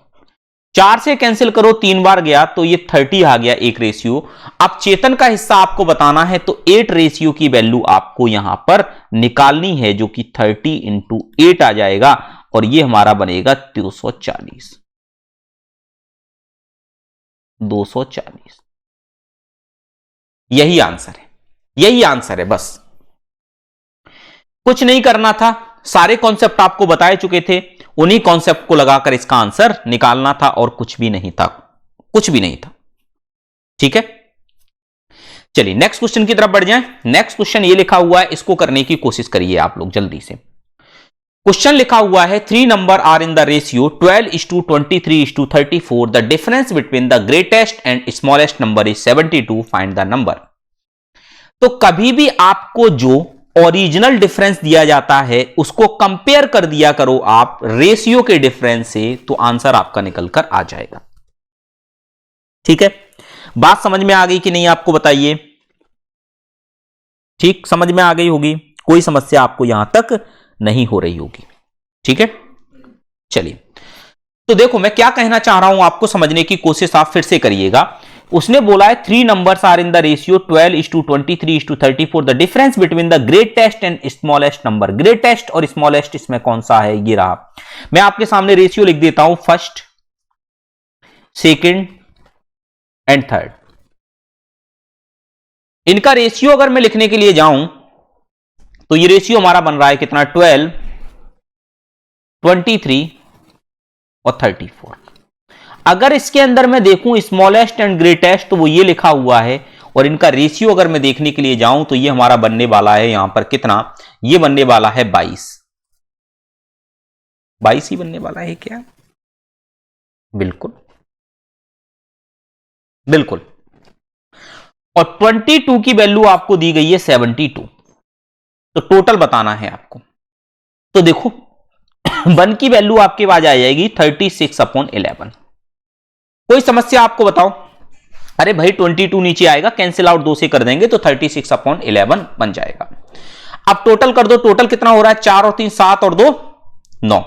4 से कैंसिल करो, 3 बार गया तो ये 30 आ गया एक रेशियो। अब चेतन का हिस्सा आपको बताना है, तो 8 रेशियो की वैल्यू आपको यहां पर निकालनी है, जो कि 30 × 8 आ जाएगा, और ये हमारा बनेगा 240। यही आंसर है, यही आंसर है। बस कुछ नहीं करना था, सारे कॉन्सेप्ट आपको बताए चुके थे, उन्हीं कॉन्सेप्ट को लगाकर इसका आंसर निकालना था, और कुछ भी नहीं था, कुछ भी नहीं था। ठीक है, चलिए नेक्स्ट क्वेश्चन की तरफ बढ़ जाएं। नेक्स्ट क्वेश्चन ये लिखा हुआ है, इसको करने की कोशिश करिए आप लोग जल्दी से। क्वेश्चन लिखा हुआ है 3 number are in the ratio 12:23:34, the difference between the greatest and smallest number is 72, find the number. तो कभी भी आपको जो ओरिजिनल डिफरेंस दिया जाता है उसको कंपेयर कर दिया करो आप रेशियो के डिफरेंस से, तो आंसर आपका निकलकर आ जाएगा। ठीक है, बात समझ में आ गई कि नहीं आपको बताइए। ठीक, समझ में आ गई होगी, कोई समस्या आपको यहां तक नहीं हो रही होगी। ठीक है, चलिए तो देखो मैं क्या कहना चाह रहा हूं, आपको समझने की कोशिश आप फिर से करिएगा। उसने बोला है 3 numbers are in the ratio 12:23:34, the difference between the greatest and smallest number. Greatest और स्मॉलेस्ट इसमें कौन सा है, ये रहा। मैं आपके सामने रेशियो लिख देता हूं, फर्स्ट, सेकंड एंड थर्ड। इनका रेशियो अगर मैं लिखने के लिए जाऊं तो ये रेशियो हमारा बन रहा है कितना, 12, 23 और 34। अगर इसके अंदर मैं देखूं स्मॉलेस्ट एंड ग्रेटेस्ट, तो वो ये लिखा हुआ है और इनका रेशियो अगर मैं देखने के लिए जाऊं तो ये हमारा बनने वाला है यहां पर कितना, ये बनने वाला है 22। 22 ही बनने वाला है क्या? बिल्कुल बिल्कुल। और 22 की वैल्यू आपको दी गई है 72, तो टोटल बताना है आपको। तो देखो 1 की वैल्यू आपके पास आ जाएगी 36/11। कोई समस्या आपको बताओ? अरे भाई 22 नीचे आएगा, कैंसिल आउट 2 से कर देंगे तो 36/11 बन जाएगा। अब टोटल कर दो, टोटल कितना हो रहा है? 4 और 3 7 और 2 9,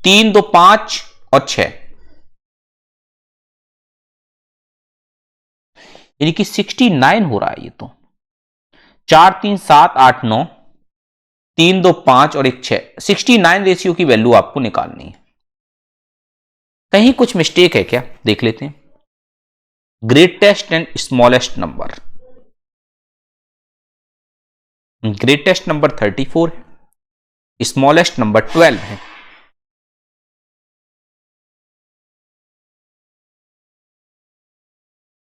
3 2 5 और 6, यानी कि 69 हो रहा है ये तो। 4 3 7 8 9, 3 2 5 और 1 6, 69 रेशियो की वैल्यू आपको निकालनी है। कहीं कुछ मिस्टेक है क्या, देख लेते हैं। Greatest and smallest number, greatest number 34 है, स्मॉलेस्ट नंबर 12 है।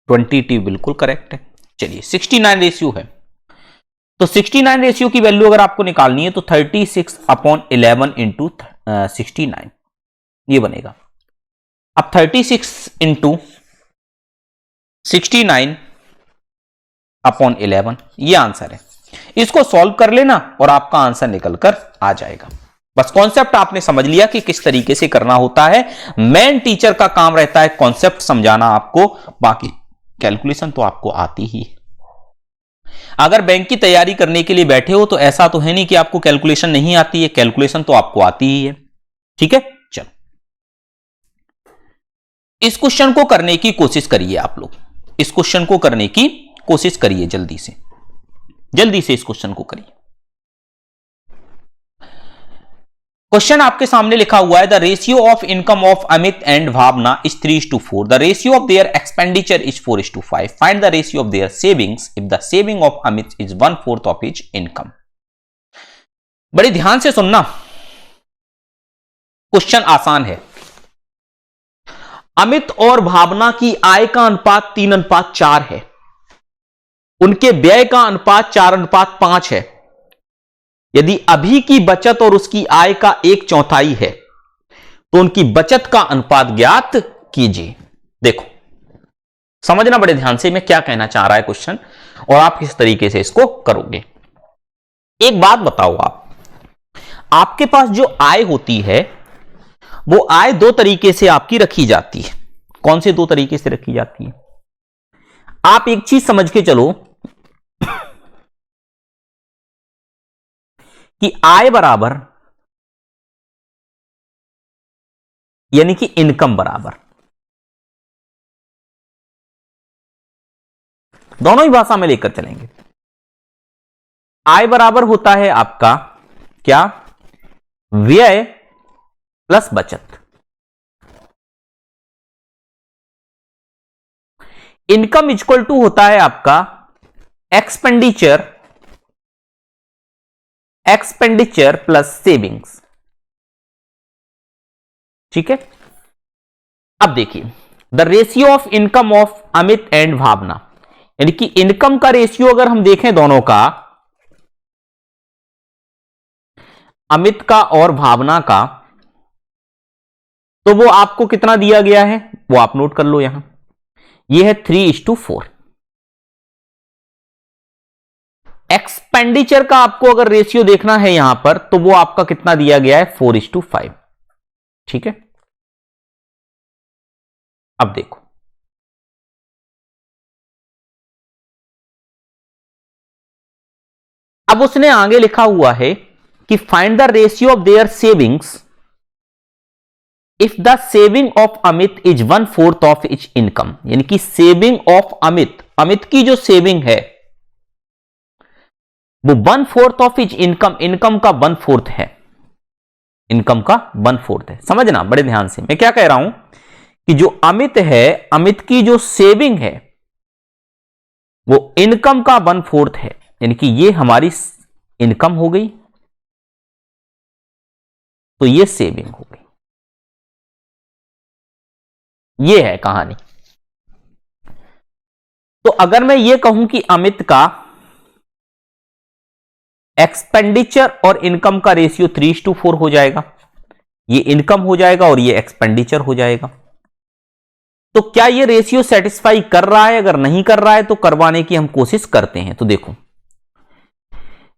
टी बिल्कुल करेक्ट है। चलिए 69 रेशियो है, तो 69 रेशियो की वैल्यू अगर आपको निकालनी है तो 36/11 इंटू 69 ये बनेगा। अब 36 इंटू 69/11 ये आंसर है। इसको सॉल्व कर लेना और आपका आंसर निकलकर आ जाएगा। बस कॉन्सेप्ट आपने समझ लिया कि किस तरीके से करना होता है। मेन टीचर का काम रहता है कॉन्सेप्ट समझाना आपको, बाकी कैलकुलेशन तो आपको आती ही है। अगर बैंक की तैयारी करने के लिए बैठे हो तो ऐसा तो है नहीं कि आपको कैलकुलेशन नहीं आती है, कैलकुलेशन तो आपको आती ही है। ठीक है, चलो इस क्वेश्चन को करने की कोशिश करिए आप लोग, इस क्वेश्चन को करने की कोशिश करिए, जल्दी से इस क्वेश्चन को करिए। क्वेश्चन आपके सामने लिखा हुआ है the ratio of income of Amit and Bhavna is 3:4, the ratio of their expenditure is 4:5, find the ratio of their savings if the saving of Amit is 1/4 of his income. बड़े ध्यान से सुनना, क्वेश्चन आसान है। अमित और भावना की आय का अनुपात 3:4 है, उनके व्यय का अनुपात 4:5 है। यदि अभी की बचत और उसकी आय का 1/4 है तो उनकी बचत का अनुपात ज्ञात कीजिए। देखो समझना बड़े ध्यान से मैं क्या कहना चाह रहा है क्वेश्चन, और आप किस तरीके से इसको करोगे। एक बात बताओ, आपके पास जो आय होती है वो आय दो तरीके से आपकी रखी जाती है। कौन से दो तरीके से रखी जाती है? आप एक चीज समझ के चलो कि आय बराबर यानी कि इनकम बराबर, दोनों ही भाषा में लेकर चलेंगे। आय बराबर होता है आपका क्या? व्यय प्लस बचत। इनकम इक्वल टू होता है आपका एक्सपेंडिचर प्लस सेविंग्स। ठीक है, अब देखिए the ratio of income of Amit and Bhavna, यानी कि इनकम का रेशियो अगर हम देखें दोनों का, अमित का और भावना का, तो वो आपको कितना दिया गया है वो आप नोट कर लो यहां, ये है 3:4। एक्सपेंडिचर का आपको अगर रेशियो देखना है यहां पर तो वो आपका कितना दिया गया है 4:5। ठीक है, अब देखो अब उसने आगे लिखा हुआ है कि find the ratio of their savings if the saving of Amit is 1/4 of each income, यानी कि सेविंग ऑफ अमित की जो सेविंग है वो 1/4 ऑफ इच इनकम, इनकम का 1/4 है, इनकम का 1/4 है। समझना बड़े ध्यान से मैं क्या कह रहा हूं कि जो अमित है, अमित की जो सेविंग है वो इनकम का 1/4 है, यानी कि ये हमारी इनकम हो गई तो ये सेविंग हो गई। ये है कहानी। तो अगर मैं ये कहूं कि अमित का एक्सपेंडिचर और इनकम का रेशियो 3:4 हो जाएगा, ये इनकम हो जाएगा और ये एक्सपेंडिचर हो जाएगा, तो क्या ये रेशियो सेटिस्फाई कर रहा है? अगर नहीं कर रहा है तो करवाने की हम कोशिश करते हैं। तो देखो,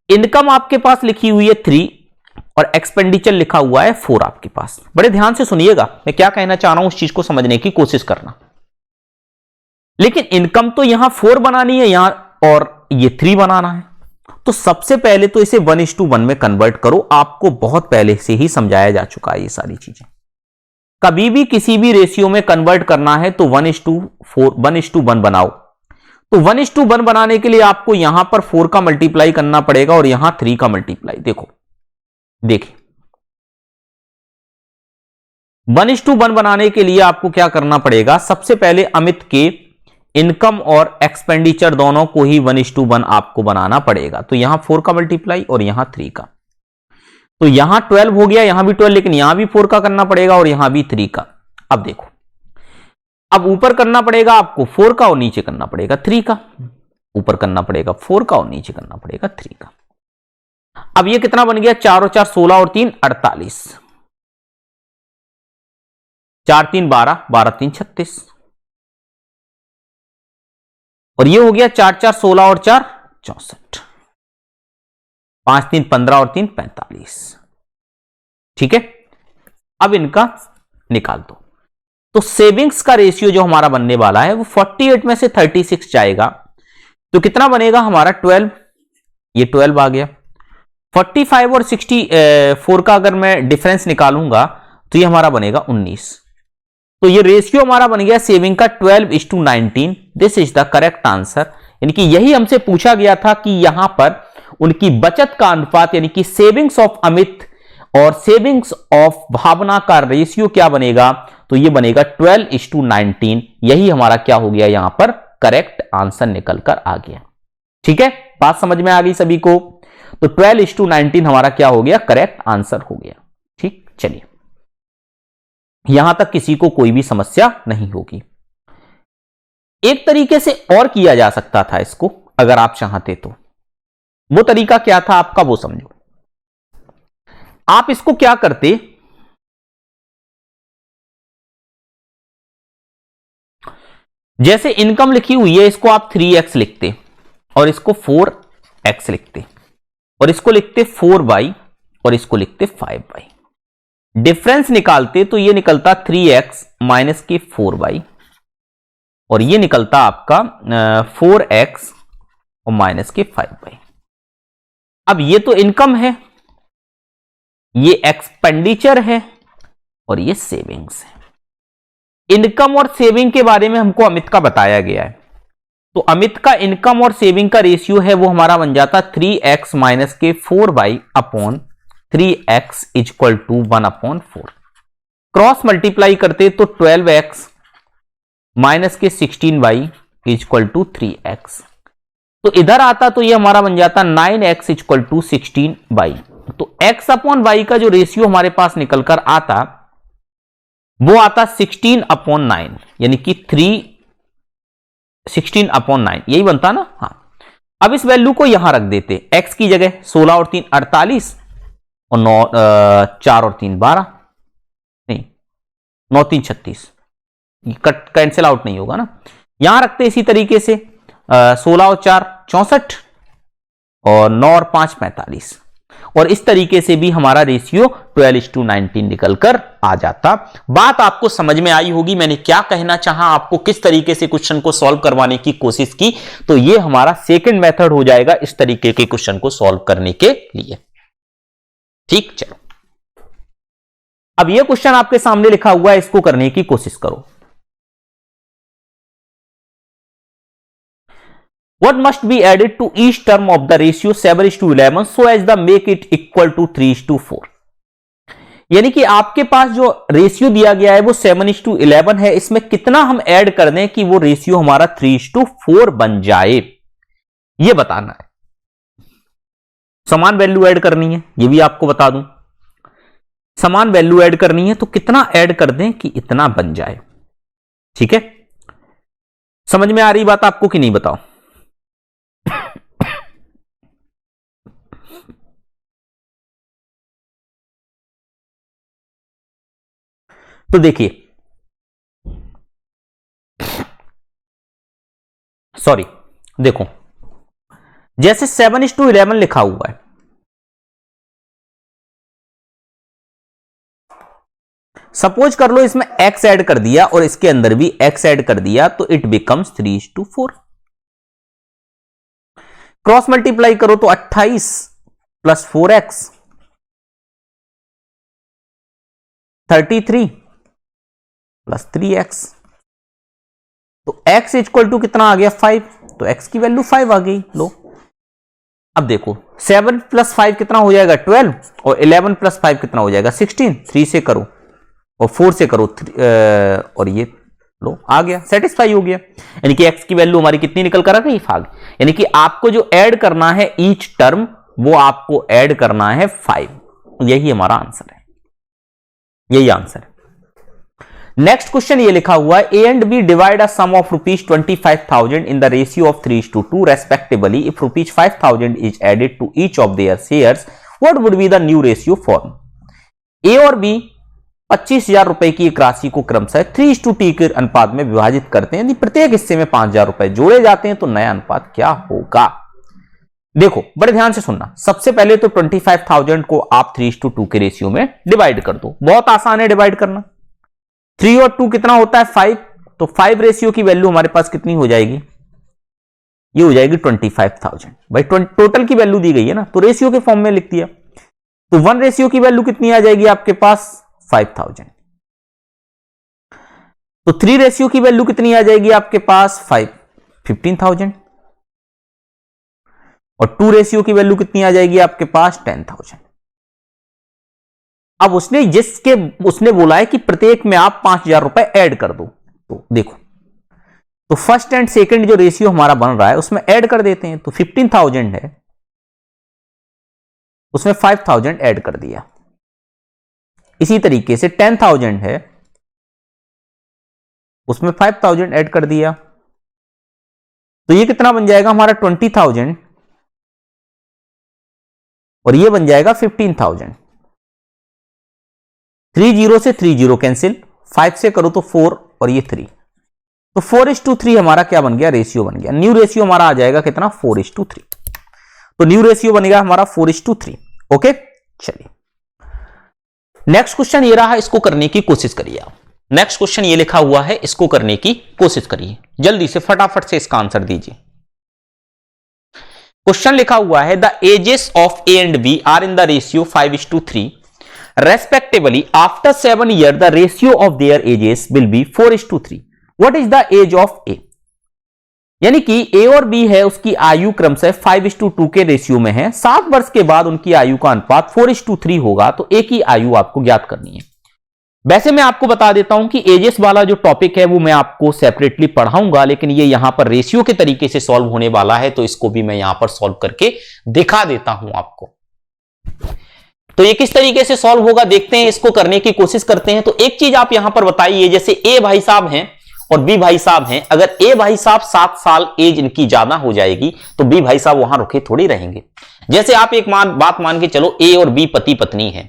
इनकम आपके पास लिखी हुई है 3 और एक्सपेंडिचर लिखा हुआ है 4 आपके पास। बड़े ध्यान से सुनिएगा, मैं क्या कहना चाह रहा हूं उस चीज को समझने की कोशिश करना। लेकिन इनकम तो यहां 4 बनानी है यहां, और ये 3 बनाना है। तो सबसे पहले तो इसे 1:1 में कन्वर्ट करो। आपको बहुत पहले से ही समझाया जा चुका है ये सारी चीजें। कभी भी किसी भी रेशियो में कन्वर्ट करना है तो 1:4 1:1 बनाओ। तो 1:1 बनाने के लिए आपको यहां पर 4 का मल्टीप्लाई करना पड़ेगा और यहां 3 का मल्टीप्लाई। देखो, देखिए 1:1 बनाने के लिए आपको क्या करना पड़ेगा? सबसे पहले अमित के इनकम और एक्सपेंडिचर दोनों को ही 1:1 आपको बनाना पड़ेगा। तो यहां 4 का मल्टीप्लाई और यहां 3 का, तो यहां 12 हो गया, यहां भी 12, लेकिन यहां भी 4 का करना पड़ेगा और यहां भी 3 का। अब देखो, अब ऊपर करना पड़ेगा आपको 4 का और नीचे करना पड़ेगा 3 का। ऊपर करना पड़ेगा 4 का और नीचे करना पड़ेगा 3 का। अब ये कितना बन गया? 4 और 4 16 और 3 48, 4 3 12, 12 3 36, और ये हो गया 4 4 16 और 4 64, 5 3 15 और 3 45। ठीक है, अब इनका निकाल दो। तो सेविंग्स का रेशियो जो हमारा बनने वाला है वो 48 में से 36 जाएगा, तो कितना बनेगा हमारा? 12। ये 12 आ गया। 45 और 64 का अगर मैं डिफरेंस निकालूंगा तो ये हमारा बनेगा 19। तो ये रेशियो हमारा बन गया सेविंग का 12:19। This is the correct answer. यानी कि यही हमसे पूछा गया था कि यहां पर उनकी बचत का अनुपात, यानी कि सेविंग्स ऑफ अमित और सेविंग्स ऑफ भावना का रेशियो क्या बनेगा? तो ये बनेगा 12:19। यही हमारा क्या हो गया? यहां पर करेक्ट आंसर निकल कर आ गया। ठीक है, बात समझ में आ गई सभी को? तो 12:19 हमारा क्या हो गया? करेक्ट आंसर हो गया। ठीक, चलिए, यहां तक किसी को कोई भी समस्या नहीं होगी। एक तरीके से और किया जा सकता था इसको, अगर आप चाहते तो। वो तरीका क्या था आपका, वो समझो। आप इसको क्या करते, जैसे इनकम लिखी हुई है इसको आप 3x लिखते और इसको 4x लिखते और इसको लिखते 4y और इसको लिखते 5y। डिफरेंस निकालते तो ये निकलता 3x माइनस के 4y और ये निकलता आपका 4x और माइनस के 5y। अब ये तो इनकम है, ये एक्सपेंडिचर है और ये सेविंग्स है। इनकम और सेविंग के बारे में हमको अमित का बताया गया है, तो अमित का इनकम और सेविंग का रेशियो है वो हमारा बन जाता 3x माइनस के 4y upon 3x equal to 1/4। Cross multiply करते तो 12x माइनस के 16y इक्वल टू 3x, तो इधर आता तो ये हमारा बन जाता 9x इक्वल टू 16y। तो x अपॉन y का जो रेशियो हमारे पास निकल कर आता वो आता 16/9, यानी कि 16/9, यही बनता ना। हाँ, अब इस वैल्यू को यहां रख देते, x की जगह 16 और 3 48 और 4 और 3 12, नहीं 9 3 36, कट कैंसिल आउट नहीं होगा ना। यहां रखते इसी तरीके से 16 और 4 64 और 9 और 5 45, और इस तरीके से भी हमारा रेशियो 12:19 निकलकर आ जाता। बात आपको समझ में आई होगी मैंने क्या कहना चाहा, आपको किस तरीके से क्वेश्चन को सॉल्व करवाने की कोशिश की। तो ये हमारा सेकंड मेथड हो जाएगा इस तरीके के क्वेश्चन को सॉल्व करने के लिए। ठीक, चलो अब ये क्वेश्चन आपके सामने लिखा हुआ है, इसको करने की कोशिश करो। What must be added to each term of the ratio 7:11 so as the make it equal to 3:4? यानी कि आपके पास जो रेशियो दिया गया है वो 7:11 है, इसमें कितना हम ऐड कर दें कि वो रेशियो हमारा 3:4 बन जाए, ये बताना है। समान वैल्यू ऐड करनी है, ये भी आपको बता दूं। समान वैल्यू ऐड करनी है तो कितना ऐड कर दें कि इतना बन जाए। ठीक है, समझ में आ रही बात आपको कि नहीं, बताओ। तो देखिए, सॉरी, देखो, जैसे 7:11 लिखा हुआ है, सपोज कर लो इसमें x ऐड कर दिया और इसके अंदर भी x ऐड कर दिया, तो इट बिकम्स 3:4। क्रॉस मल्टीप्लाई करो तो 28 प्लस 4x 33 प्लस 3x, तो x इक्वल टू कितना आ गया 5, तो x की वैल्यू 5 आ गई। लो अब देखो 7 प्लस 5 कितना हो जाएगा 12, और 11 प्लस 5 कितना हो जाएगा 16। 3 से करो और 4 से करो, और ये लो आ गया, सेटिस्फाई हो गया। यानी कि x की वैल्यू हमारी कितनी निकल कर आ गई 5। यानी कि आपको जो ऐड करना है ईच टर्म, वो आपको ऐड करना है 5। यही हमारा आंसर है, यही आंसर है। नेक्स्ट क्वेश्चन ये लिखा हुआ है, A and B divide a sum of ₹25,000 in the ratio of 3:2 respectively. If ₹5,000 is added to each of their shares, what would be the new ratio form? A और B 25,000 रुपए की एक राशि को क्रमशः 3:T के अनुपात में विभाजित करते हैं। यदि प्रत्येक हिस्से में 5,000 रुपए जोड़े जाते हैं तो नया अनुपात क्या होगा? देखो बड़े ध्यान से सुनना। सबसे पहले तो 25,000 को आप 3:2 के रेशियो में डिवाइड कर दो। बहुत आसान है डिवाइड करना। 3 और 2 कितना होता है 5, तो 5 रेशियो की वैल्यू हमारे पास कितनी हो जाएगी? ये हो जाएगी 25,000। भाई टोटल की वैल्यू दी गई है ना, तो रेशियो के फॉर्म में लिख दिया। तो 1 रेशियो की वैल्यू कितनी आ जाएगी आपके पास 5,000। तो 3 रेशियो की वैल्यू कितनी आ जाएगी आपके पास 15,000। और 2 रेशियो की वैल्यू कितनी आ जाएगी आपके पास 10,000। अब उसने बोला है कि प्रत्येक में आप 5,000 रुपए ऐड कर दो। तो देखो, तो फर्स्ट एंड सेकंड जो रेशियो हमारा बन रहा है उसमें ऐड कर देते हैं। तो 15,000 है, उसमें 5,000 ऐड कर दिया। इसी तरीके से 10,000 है, उसमें 5,000 ऐड कर दिया। तो ये कितना बन जाएगा हमारा 20,000, और ये बन जाएगा 15,000। 30 से 30 कैंसिल, 5 से करो तो 4 और ये 3, तो 4:3 हमारा क्या बन गया रेशियो बन गया। न्यू रेशियो हमारा आ जाएगा कितना 4:3। तो न्यू रेशियो बनेगा हमारा 4:3। ओके, चलिए नेक्स्ट क्वेश्चन ये रहा, इसको करने की कोशिश करिए आप। नेक्स्ट क्वेश्चन ये लिखा हुआ है, इसको करने की कोशिश करिए, जल्दी से फटाफट से इसका आंसर दीजिए। क्वेश्चन लिखा हुआ है, the ages of A and B are in the ratio 5:3 respectively. After 7 years, the ratio of their ages will be 4:3. What is the age of A? यानी कि A और B है, उसकी आयु क्रमशः 5:2 के रेशियो में है। 7 वर्ष के बाद उनकी आयु का अनुपात 4:3 होगा। तो A की आयु आपको ज्ञात करनी है। वैसे मैं आपको बता देता हूं कि एजेस वाला जो टॉपिक है वो मैं आपको सेपरेटली पढ़ाऊंगा, लेकिन ये यहां पर रेशियो के तरीके से सॉल्व होने वाला है, तो इसको भी मैं यहां पर सॉल्व करके दिखा देता हूं आपको। तो ये किस तरीके से सॉल्व होगा देखते हैं, इसको करने की कोशिश करते हैं। तो एक चीज आप यहां पर बताइए, जैसे ए भाई साहब हैं और बी भाई साहब हैं, अगर ए भाई साहब 7 साल एज इनकी ज्यादा हो जाएगी तो बी भाई साहब वहां रुके थोड़ी रहेंगे। जैसे आप एक बात मान के चलो, ए और बी पति पत्नी है,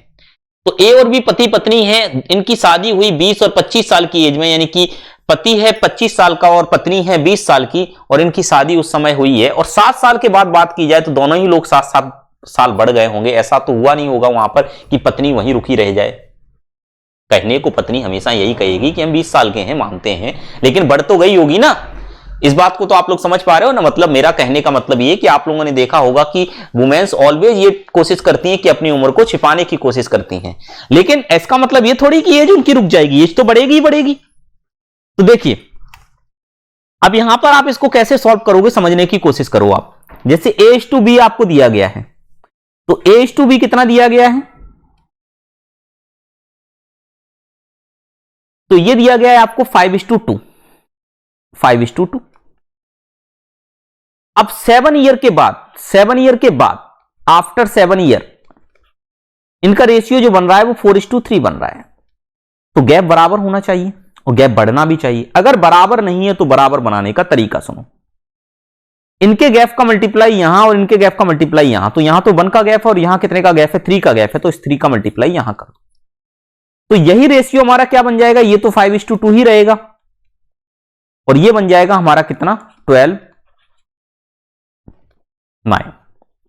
तो ए और बी पति पत्नी है, इनकी शादी हुई 20 और 25 साल की एज में, यानी कि पति है 25 साल का और पत्नी है 20 साल की, और इनकी शादी उस समय हुई है। और 7 साल के बाद बात की जाए तो दोनों ही लोग 7 साल बढ़ गए होंगे। ऐसा तो हुआ नहीं होगा वहां पर कि पत्नी वहीं रुकी रह जाए। कहने को पत्नी हमेशा यही कहेगी कि हम 20 साल के हैं, मानते हैं, लेकिन बढ़ तो गई होगी ना। इस बात को तो आप लोग समझ पा रहे हो ना। मतलब मेरा कहने का मतलब ये कि आप लोगों ने देखा होगा कि वुमेन्स ऑलवेज ये कोशिश करती हैं कि अपनी उम्र को छिपाने की कोशिश करती हैं, लेकिन इसका मतलब ये थोड़ी कि एज उनकी रुक जाएगी, एज तो बढ़ेगी ही बढ़ेगी। तो देखिए अब यहां पर आप इसको कैसे सॉल्व करोगे समझने की कोशिश करो आप। जैसे A:B आपको दिया गया है, तो A:B कितना दिया गया है, तो ये दिया गया है आपको 5:2। 5:2। अब 7 ईयर के बाद आफ्टर 7 ईयर इनका रेशियो जो बन रहा है वो 4:3 बन रहा है। तो गैप बराबर होना चाहिए। और गैप बढ़ना भी चाहिए। अगर बराबर नहीं है तो बराबर बनाने का तरीका सुनो। इनके गैप का मल्टीप्लाई यहां और इनके गैप का मल्टीप्लाई यहां, तो यहां तो 1 का गैप है और यहां कितने का गैप है, 3 का गैप है, तो इस 3 का मल्टीप्लाई यहां कर दो। तो यही रेशियो हमारा क्या बन जाएगा, ये तो 5:2 ही रहेगा और ये बन जाएगा हमारा कितना 12:9।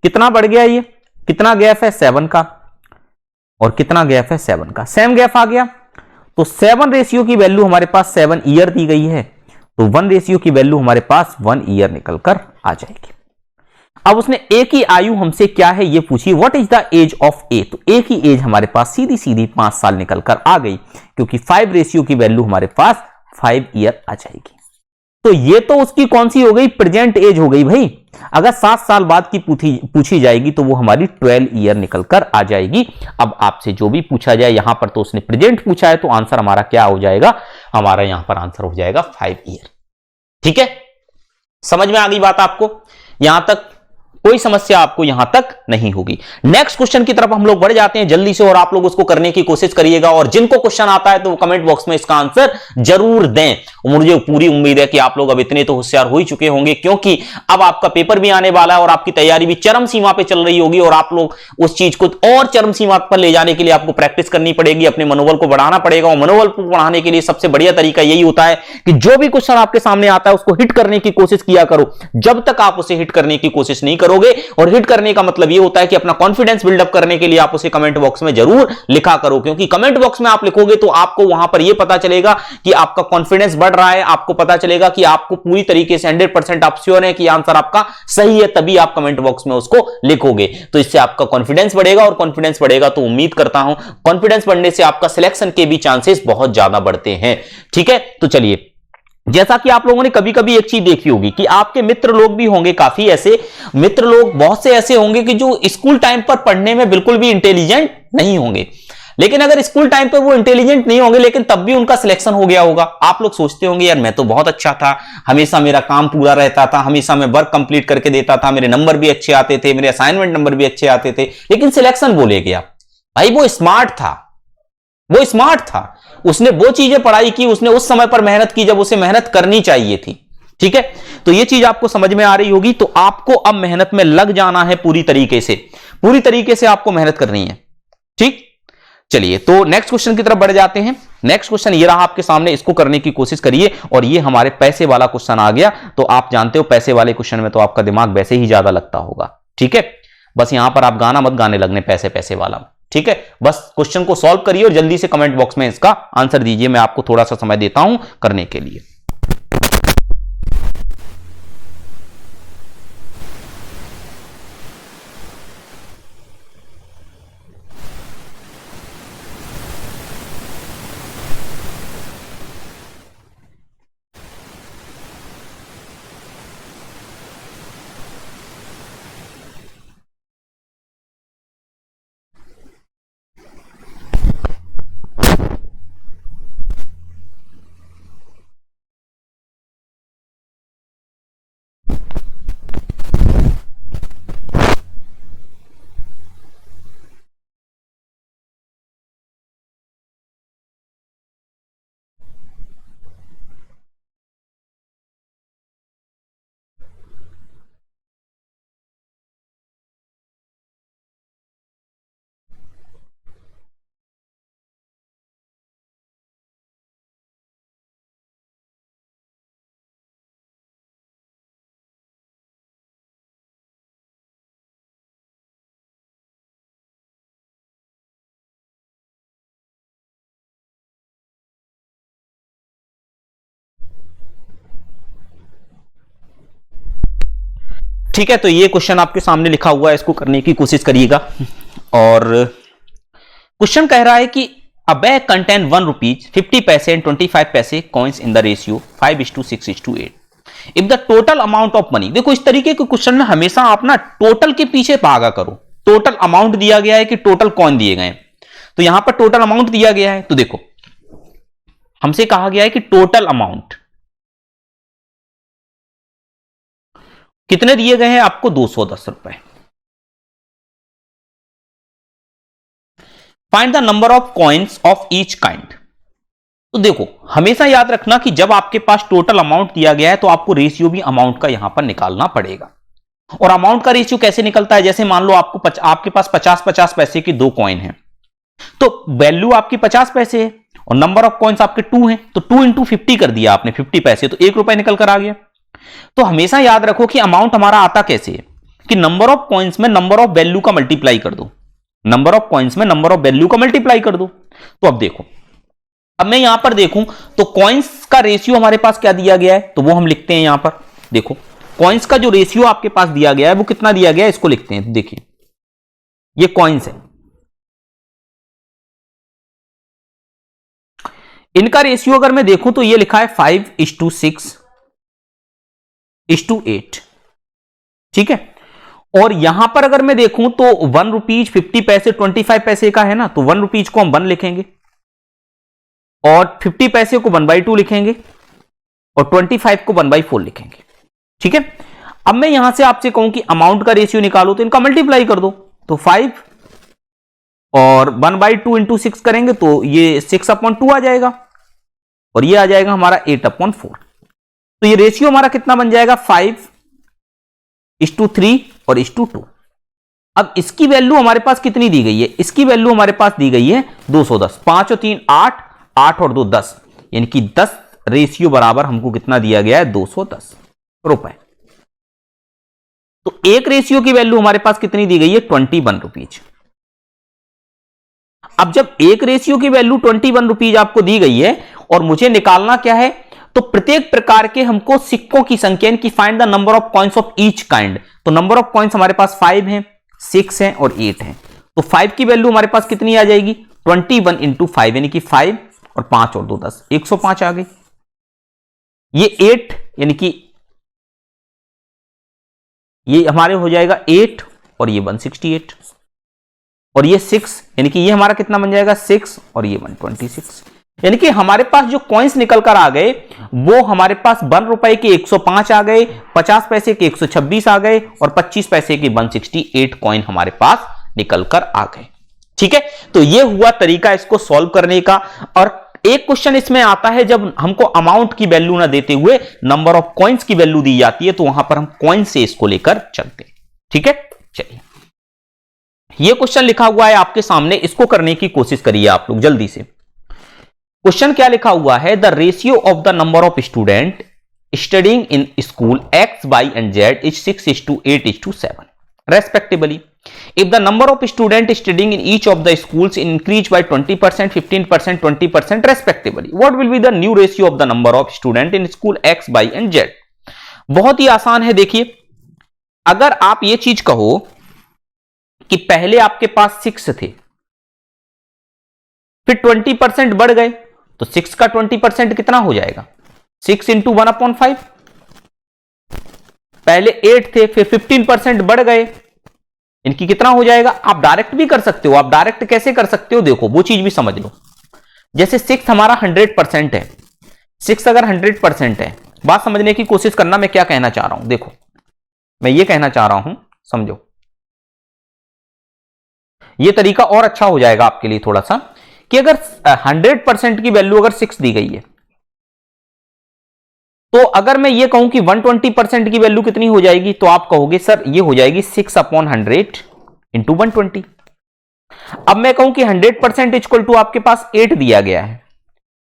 कितना बढ़ गया, ये कितना गैप है 7 का और कितना गैप है 7 का, सेम गैप आ गया। तो 7 रेशियो की वैल्यू हमारे पास 7 ईयर दी गई है, तो 1 रेशियो की वैल्यू हमारे पास 1 ईयर निकलकर आ जाएगी। अब उसने ए की आयु हमसे क्या है ये पूछी, what is the age of A. तो ए की एज हमारे पास सीधी सीधी 5 साल निकलकर आ गई, क्योंकि 5 रेशियो की वैल्यू हमारे पास 5 ईयर आ जाएगी। तो ये तो उसकी कौन सी हो गई, प्रेजेंट एज हो गई भाई। अगर 7 साल बाद की पूछी जाएगी तो वो हमारी 12 ईयर निकलकर आ जाएगी। अब आपसे जो भी पूछा जाए, यहां पर तो उसने प्रेजेंट पूछा है, तो आंसर हमारा क्या हो जाएगा, हमारा यहां पर आंसर हो जाएगा 5 ईयर। ठीक है, समझ में आ गई बात आपको, यहां तक कोई समस्या आपको यहां तक नहीं होगी। नेक्स्ट क्वेश्चन की तरफ हम लोग बढ़ जाते हैं जल्दी से, और आप लोग उसको करने की कोशिश करिएगा, और जिनको क्वेश्चन आता है तो वो कमेंट बॉक्स में इसका आंसर जरूर दें। मुझे पूरी उम्मीद है कि आप लोग अब इतने तो होशियार हो ही चुके होंगे, क्योंकि अब आपका पेपर भी आने वाला है और आपकी तैयारी भी चरम सीमा पे चल रही होगी, और आप लोग उस चीज को और चरम सीमा पर ले जाने के लिए आपको प्रैक्टिस करनी पड़ेगी, अपने मनोबल को बढ़ाना पड़ेगा। और मनोबल को बढ़ाने के लिए सबसे बढ़िया तरीका यही होता है कि जो भी क्वेश्चन आपके सामने आता है उसको हिट करने की कोशिश किया करो। जब तक आप उसे हिट करने की कोशिश नहीं करोगे, और हिट करने का मतलब यह होता है कि अपना कॉन्फिडेंस बिल्डअप करने के लिए आप उसे कमेंट बॉक्स में जरूर लिखा करो, क्योंकि कमेंट बॉक्स में आप लिखोगे तो आपको वहां पर यह पता चलेगा कि आपका कॉन्फिडेंस बढ़ रहा है, आपको पता चलेगा कि आपको पूरी तरीके से 100% आप श्योर है कि आंसर आपका सही है, तभी आप कमेंट बॉक्स में उसको लिखोगे। तो इससे आपका कॉन्फिडेंस बढ़ेगा, और कॉन्फिडेंस बढ़ेगा तो उम्मीद करता हूं कॉन्फिडेंस बढ़ने से आपका सिलेक्शन के भी चांसेस बहुत ज्यादा बढ़ते हैं। ठीक है, तो चलिए, जैसा कि आप लोगों ने कभी कभी एक चीज देखी होगी कि आपके मित्र लोग भी होंगे, काफी ऐसे मित्र लोग बहुत से ऐसे होंगे कि जो स्कूल टाइम पर पढ़ने में बिल्कुल भी इंटेलिजेंट नहीं होंगे, लेकिन अगर स्कूल टाइम पर वो इंटेलिजेंट नहीं होंगे लेकिन तब भी उनका सिलेक्शन हो गया होगा। आप लोग सोचते होंगे यार मैं तो बहुत अच्छा था, हमेशा मेरा काम पूरा रहता था, हमेशा मैं वर्क कंप्लीट करके देता था, मेरे नंबर भी अच्छे आते थे, मेरे असाइनमेंट नंबर भी अच्छे आते थे, लेकिन सिलेक्शन बोले गया। भाई वो स्मार्ट था, वो स्मार्ट था, उसने वो चीजें पढ़ाई की, उसने उस समय पर मेहनत की जब उसे मेहनत करनी चाहिए थी। ठीक है, तो ये चीज आपको समझ में आ रही होगी। तो आपको अब मेहनत में लग जाना है, पूरी तरीके से आपको मेहनत करनी है। ठीक, चलिए तो नेक्स्ट क्वेश्चन की तरफ बढ़ जाते हैं। नेक्स्ट क्वेश्चन ये रहा आपके सामने, इसको करने की कोशिश करिए। और ये हमारे पैसे वाला क्वेश्चन आ गया। तो आप जानते हो पैसे वाले क्वेश्चन में तो आपका दिमाग वैसे ही ज्यादा लगता होगा। ठीक है, बस यहां पर आप गाना मत गाने लगने पैसे पैसे वाला। ठीक है, बस क्वेश्चन को सॉल्व करिए और जल्दी से कमेंट बॉक्स में इसका आंसर दीजिए। मैं आपको थोड़ा सा समय देता हूं करने के लिए। ठीक है, तो ये क्वेश्चन आपके सामने लिखा हुआ है, इसको करने की कोशिश करिएगा। और क्वेश्चन कह रहा है कि अ बैग कंटेन 1 रुपीज 50 पैसे एंड 25 पैसे coins in the ratio 5:6:8। If the total amount of money, देखो इस तरीके के क्वेश्चन में हमेशा आप ना टोटल के पीछे भागा करो। टोटल अमाउंट दिया गया है कि टोटल कॉइन दिए गए, तो यहां पर टोटल अमाउंट दिया गया है। तो देखो हमसे कहा गया है कि टोटल अमाउंट कितने दिए गए हैं आपको, 210 रुपए। Find the number of coins of each kind. तो देखो हमेशा याद रखना कि जब आपके पास टोटल अमाउंट दिया गया है तो आपको रेशियो भी अमाउंट का यहां पर निकालना पड़ेगा। और अमाउंट का रेशियो कैसे निकलता है, जैसे मान लो आपके पास 50-50 पैसे की 2 कॉइन है, तो वैल्यू आपकी 50 पैसे है और नंबर ऑफ कॉइन्स आपके 2 हैं, तो 2 इंटू 50 कर दिया आपने, 50 पैसे, तो 1 रुपए निकल कर आ गया। तो हमेशा याद रखो कि अमाउंट हमारा आता कैसे है कि नंबर ऑफ कॉइन्स में नंबर ऑफ वैल्यू का मल्टीप्लाई कर दो, नंबर ऑफ कॉइन्स में नंबर ऑफ वैल्यू का मल्टीप्लाई कर दो। तो अब देखो, अब मैं यहां पर देखूं तो कॉइन्स का रेशियो हमारे पास क्या दिया गया है, तो वो हम लिखते हैं यहां पर। देखो कॉइन्स का जो रेशियो आपके पास दिया गया है वो कितना दिया गया है, इसको लिखते हैं। देखिए ये कॉइन्स है, इनका रेशियो अगर मैं देखूं तो ये लिखा है 5:6:8, ठीक है। और यहां पर अगर मैं देखूं तो 1 रुपीज 50 पैसे 25 पैसे का है ना, तो 1 रुपीज को हम 1 लिखेंगे और 50 पैसे को 1/2 लिखेंगे और 25 को 1/4 लिखेंगे, ठीक है। अब मैं यहां से आपसे कहूं कि अमाउंट का रेशियो निकालो, तो इनका मल्टीप्लाई कर दो, तो 5 और 1/2 इंटू 6 करेंगे तो ये 6/2 आ जाएगा और ये आ जाएगा हमारा 8/4। तो ये रेशियो हमारा कितना बन जाएगा, 5:3 और 2:2। अब इसकी वैल्यू हमारे पास कितनी दी गई है, इसकी वैल्यू हमारे पास दी गई है 210। 5 और 3 8, 8 और 2 10, यानी कि 10 रेशियो बराबर हमको कितना दिया गया है, 210 रुपए। तो एक रेशियो की वैल्यू हमारे पास कितनी दी गई है, 21 रुपीज। अब जब एक रेशियो की वैल्यू 21 रुपीज आपको दी गई है और मुझे निकालना क्या है, तो प्रत्येक प्रकार के हमको सिक्कों की संख्या, इनकी find the number of coins of each kind. तो नंबर ऑफ कॉइन्स हमारे पास 5 हैं, 6 हैं और 8 हैं। तो 5 की वैल्यू हमारे पास कितनी आ जाएगी, 21 इंटू 5, यानी कि 5 और 5 और 2 10, 105 आ गई। ये 8 यानी कि ये हमारे हो जाएगा 8 और ये 168 और ये 6, यानी कि ये हमारा कितना बन जाएगा, 6 और ये 126। यानी कि हमारे पास जो कॉइन्स निकल कर आ गए वो हमारे पास 1 रुपए के 105 आ गए, 50 पैसे के 126 आ गए और 25 पैसे के 168 कॉइन हमारे पास निकल कर आ गए, ठीक है। तो ये हुआ तरीका इसको सॉल्व करने का। और एक क्वेश्चन इसमें आता है जब हमको अमाउंट की वैल्यू ना देते हुए नंबर ऑफ कॉइन्स की वैल्यू दी जाती है, तो वहां पर हम कॉइन से इसको लेकर चलते हैं, ठीक है। चलिए ये क्वेश्चन लिखा हुआ है आपके सामने, इसको करने की कोशिश करिए आप लोग जल्दी से। क्वेश्चन क्या लिखा हुआ है, the ratio of the number of student studying in school X, Y and Z is 6:8:7 respectively. If the number of students studying in each of the schools increase by 20%, 15%, 20% respectively, what will be the new ratio of the number of students in school X, Y and Z? बहुत ही आसान है। देखिए अगर आप ये चीज कहो कि पहले आपके पास 6 थे, फिर 20% बढ़ गए, तो 6 का 20% कितना हो जाएगा, 6 इंटू 1/5। पहले 8 थे, फिर 15% बढ़ गए, इनकी कितना हो जाएगा। आप डायरेक्ट भी कर सकते हो। आप डायरेक्ट कैसे कर सकते हो, देखो वो चीज भी समझ लो। जैसे 6 हमारा 100% है, 6 अगर 100% है, बात समझने की कोशिश करना मैं क्या कहना चाह रहा हूं। देखो मैं ये कहना चाह रहा हूं, समझो, ये तरीका और अच्छा हो जाएगा आपके लिए थोड़ा सा, कि अगर 100% की वैल्यू अगर 6 दी गई है, तो अगर मैं ये कहूं कि 120% की वैल्यू कितनी हो जाएगी, तो आप कहोगे सर ये हो जाएगी 6/100 इंटू 120। अब मैं कहूं कि 100% इक्वल टू आपके पास 8 दिया गया है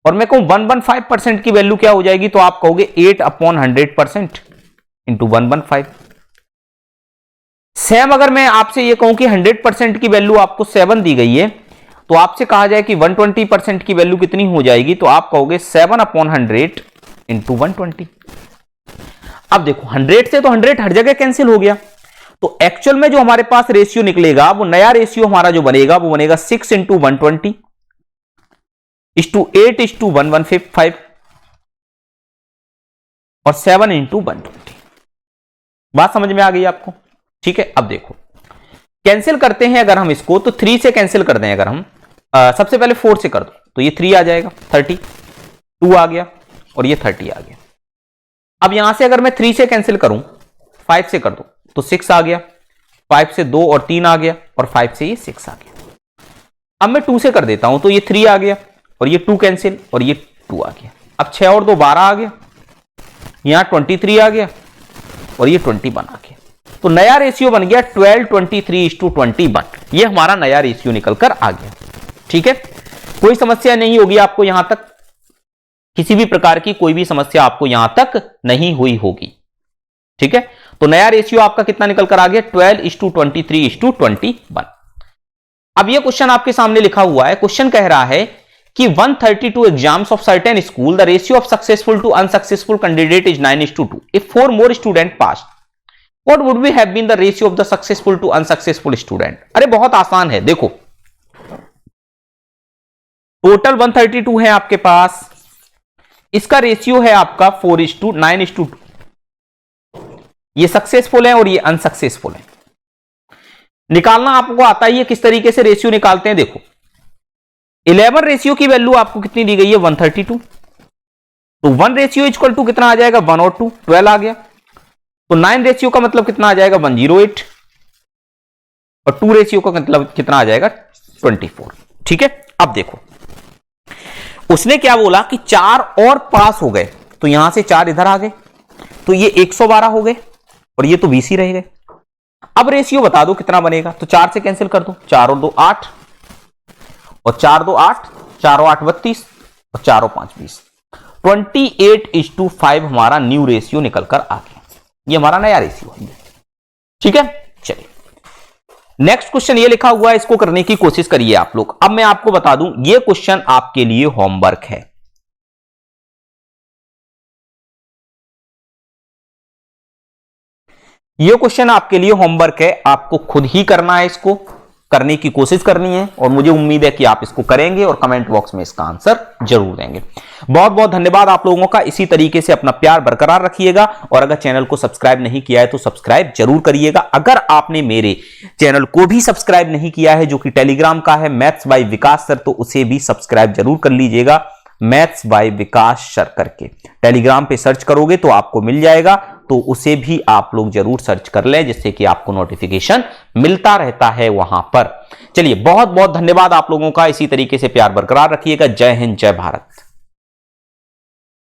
और मैं कहूं 115% की वैल्यू क्या हो जाएगी, तो आप कहोगे 8/100% इंटू 115। सेम अगर मैं आपसे ये कहूं कि 100% की वैल्यू आपको 7 दी गई है, तो आपसे कहा जाए कि 120% की वैल्यू कितनी हो जाएगी, तो आप कहोगे 7/100 इंटू 120। अब देखो 100 से तो 100 हर जगह कैंसिल हो गया, तो एक्चुअल में जो हमारे पास रेशियो निकलेगा, वो नया रेशियो हमारा जो बनेगा वो बनेगा 6 इंटू 120 8 इस्टू 115 और 7 इंटू 120। बात समझ में आ गई आपको, ठीक है। अब देखो कैंसिल करते हैं अगर हम इसको, तो 3 से कैंसिल कर दें अगर हम, सबसे पहले 4 से कर दो, तो ये 3 आ जाएगा, 30, 2 आ गया और ये 30 आ गया। अब यहां से अगर मैं 3 से कैंसिल करूं, 5 से कर दो, तो 6 आ गया, 5 से 2 और 3 आ गया और 5 से ये 6 आ गया। अब मैं 2 से कर देता हूं, तो ये 3 आ गया, और ये 2 कैंसिल और ये 2 आ गया। अब 6 और 2 12 आ गया, यहां 23 आ गया और ये 21 आ गया। तो नया रेशियो बन गया 12:23:21। ये हमारा नया रेशियो निकलकर आ गया। ठीक है, कोई समस्या नहीं होगी आपको यहां तक, किसी भी प्रकार की कोई भी समस्या आपको यहां तक नहीं हुई होगी। ठीक है, तो नया रेशियो आपका कितना निकलकर आ गया 12:23:21। अब ये क्वेश्चन आपके सामने लिखा हुआ है, क्वेश्चन कह रहा है कि 132 exams of certain school, the ratio of successful to unsuccessful candidate is 9:2। If 4 more student pass, what would be have been the ratio of the successful to unsuccessful student. अरे बहुत आसान है, देखो टोटल 132 है आपके पास, इसका रेशियो है आपका 4:9:2। ये सक्सेसफुल है और ये अनसक्सेसफुल है। निकालना आपको आता ही है, किस तरीके से रेशियो निकालते हैं। देखो 11 रेशियो की वैल्यू आपको कितनी दी गई है 132, तो 1 रेशियो इक्वल टू कितना आ जाएगा 1 और 2 12 आ गया। तो 9 रेशियो का मतलब कितना आ जाएगा 108 और 2 रेशियो का मतलब कितना आ जाएगा 24। ठीक है, अब देखो उसने क्या बोला कि 4 और पास हो गए, तो यहां से 4 इधर आ गए, तो ये 112 हो गए और ये तो 20 ही रह गए। अब रेशियो बता दो कितना बनेगा, तो 4 से कैंसिल कर दो, 4 और 2 8 और 4 2 8, 4 और 8 32 और 4 और 5 20। 28:5 हमारा न्यू रेशियो निकलकर आ गया। ये हमारा नया रेशियो है। ठीक है, चलिए नेक्स्ट क्वेश्चन ये लिखा हुआ है, इसको करने की कोशिश करिए आप लोग। अब मैं आपको बता दूं ये क्वेश्चन आपके लिए होमवर्क है। ये क्वेश्चन आपके लिए होमवर्क है, आपको खुद ही करना है, इसको करने की कोशिश करनी है और मुझे उम्मीद है कि आप इसको करेंगे और कमेंट बॉक्स में इसका आंसर जरूर देंगे। बहुत बहुत धन्यवाद आप लोगों का। इसी तरीके से अपना प्यार बरकरार रखिएगा और अगर चैनल को सब्सक्राइब नहीं किया है तो सब्सक्राइब जरूर करिएगा। अगर आपने मेरे चैनल को भी सब्सक्राइब नहीं किया है जो कि टेलीग्राम का है मैथ्स बाय विकास सर, तो उसे भी सब्सक्राइब जरूर कर लीजिएगा। मैथ्स बाय विकास सर करके टेलीग्राम पे सर्च करोगे तो आपको मिल जाएगा, तो उसे भी आप लोग जरूर सर्च कर लें जिससे कि आपको नोटिफिकेशन मिलता रहता है वहां पर। चलिए बहुत बहुत धन्यवाद आप लोगों का, इसी तरीके से प्यार बरकरार रखिएगा। जय हिंद, जय भारत।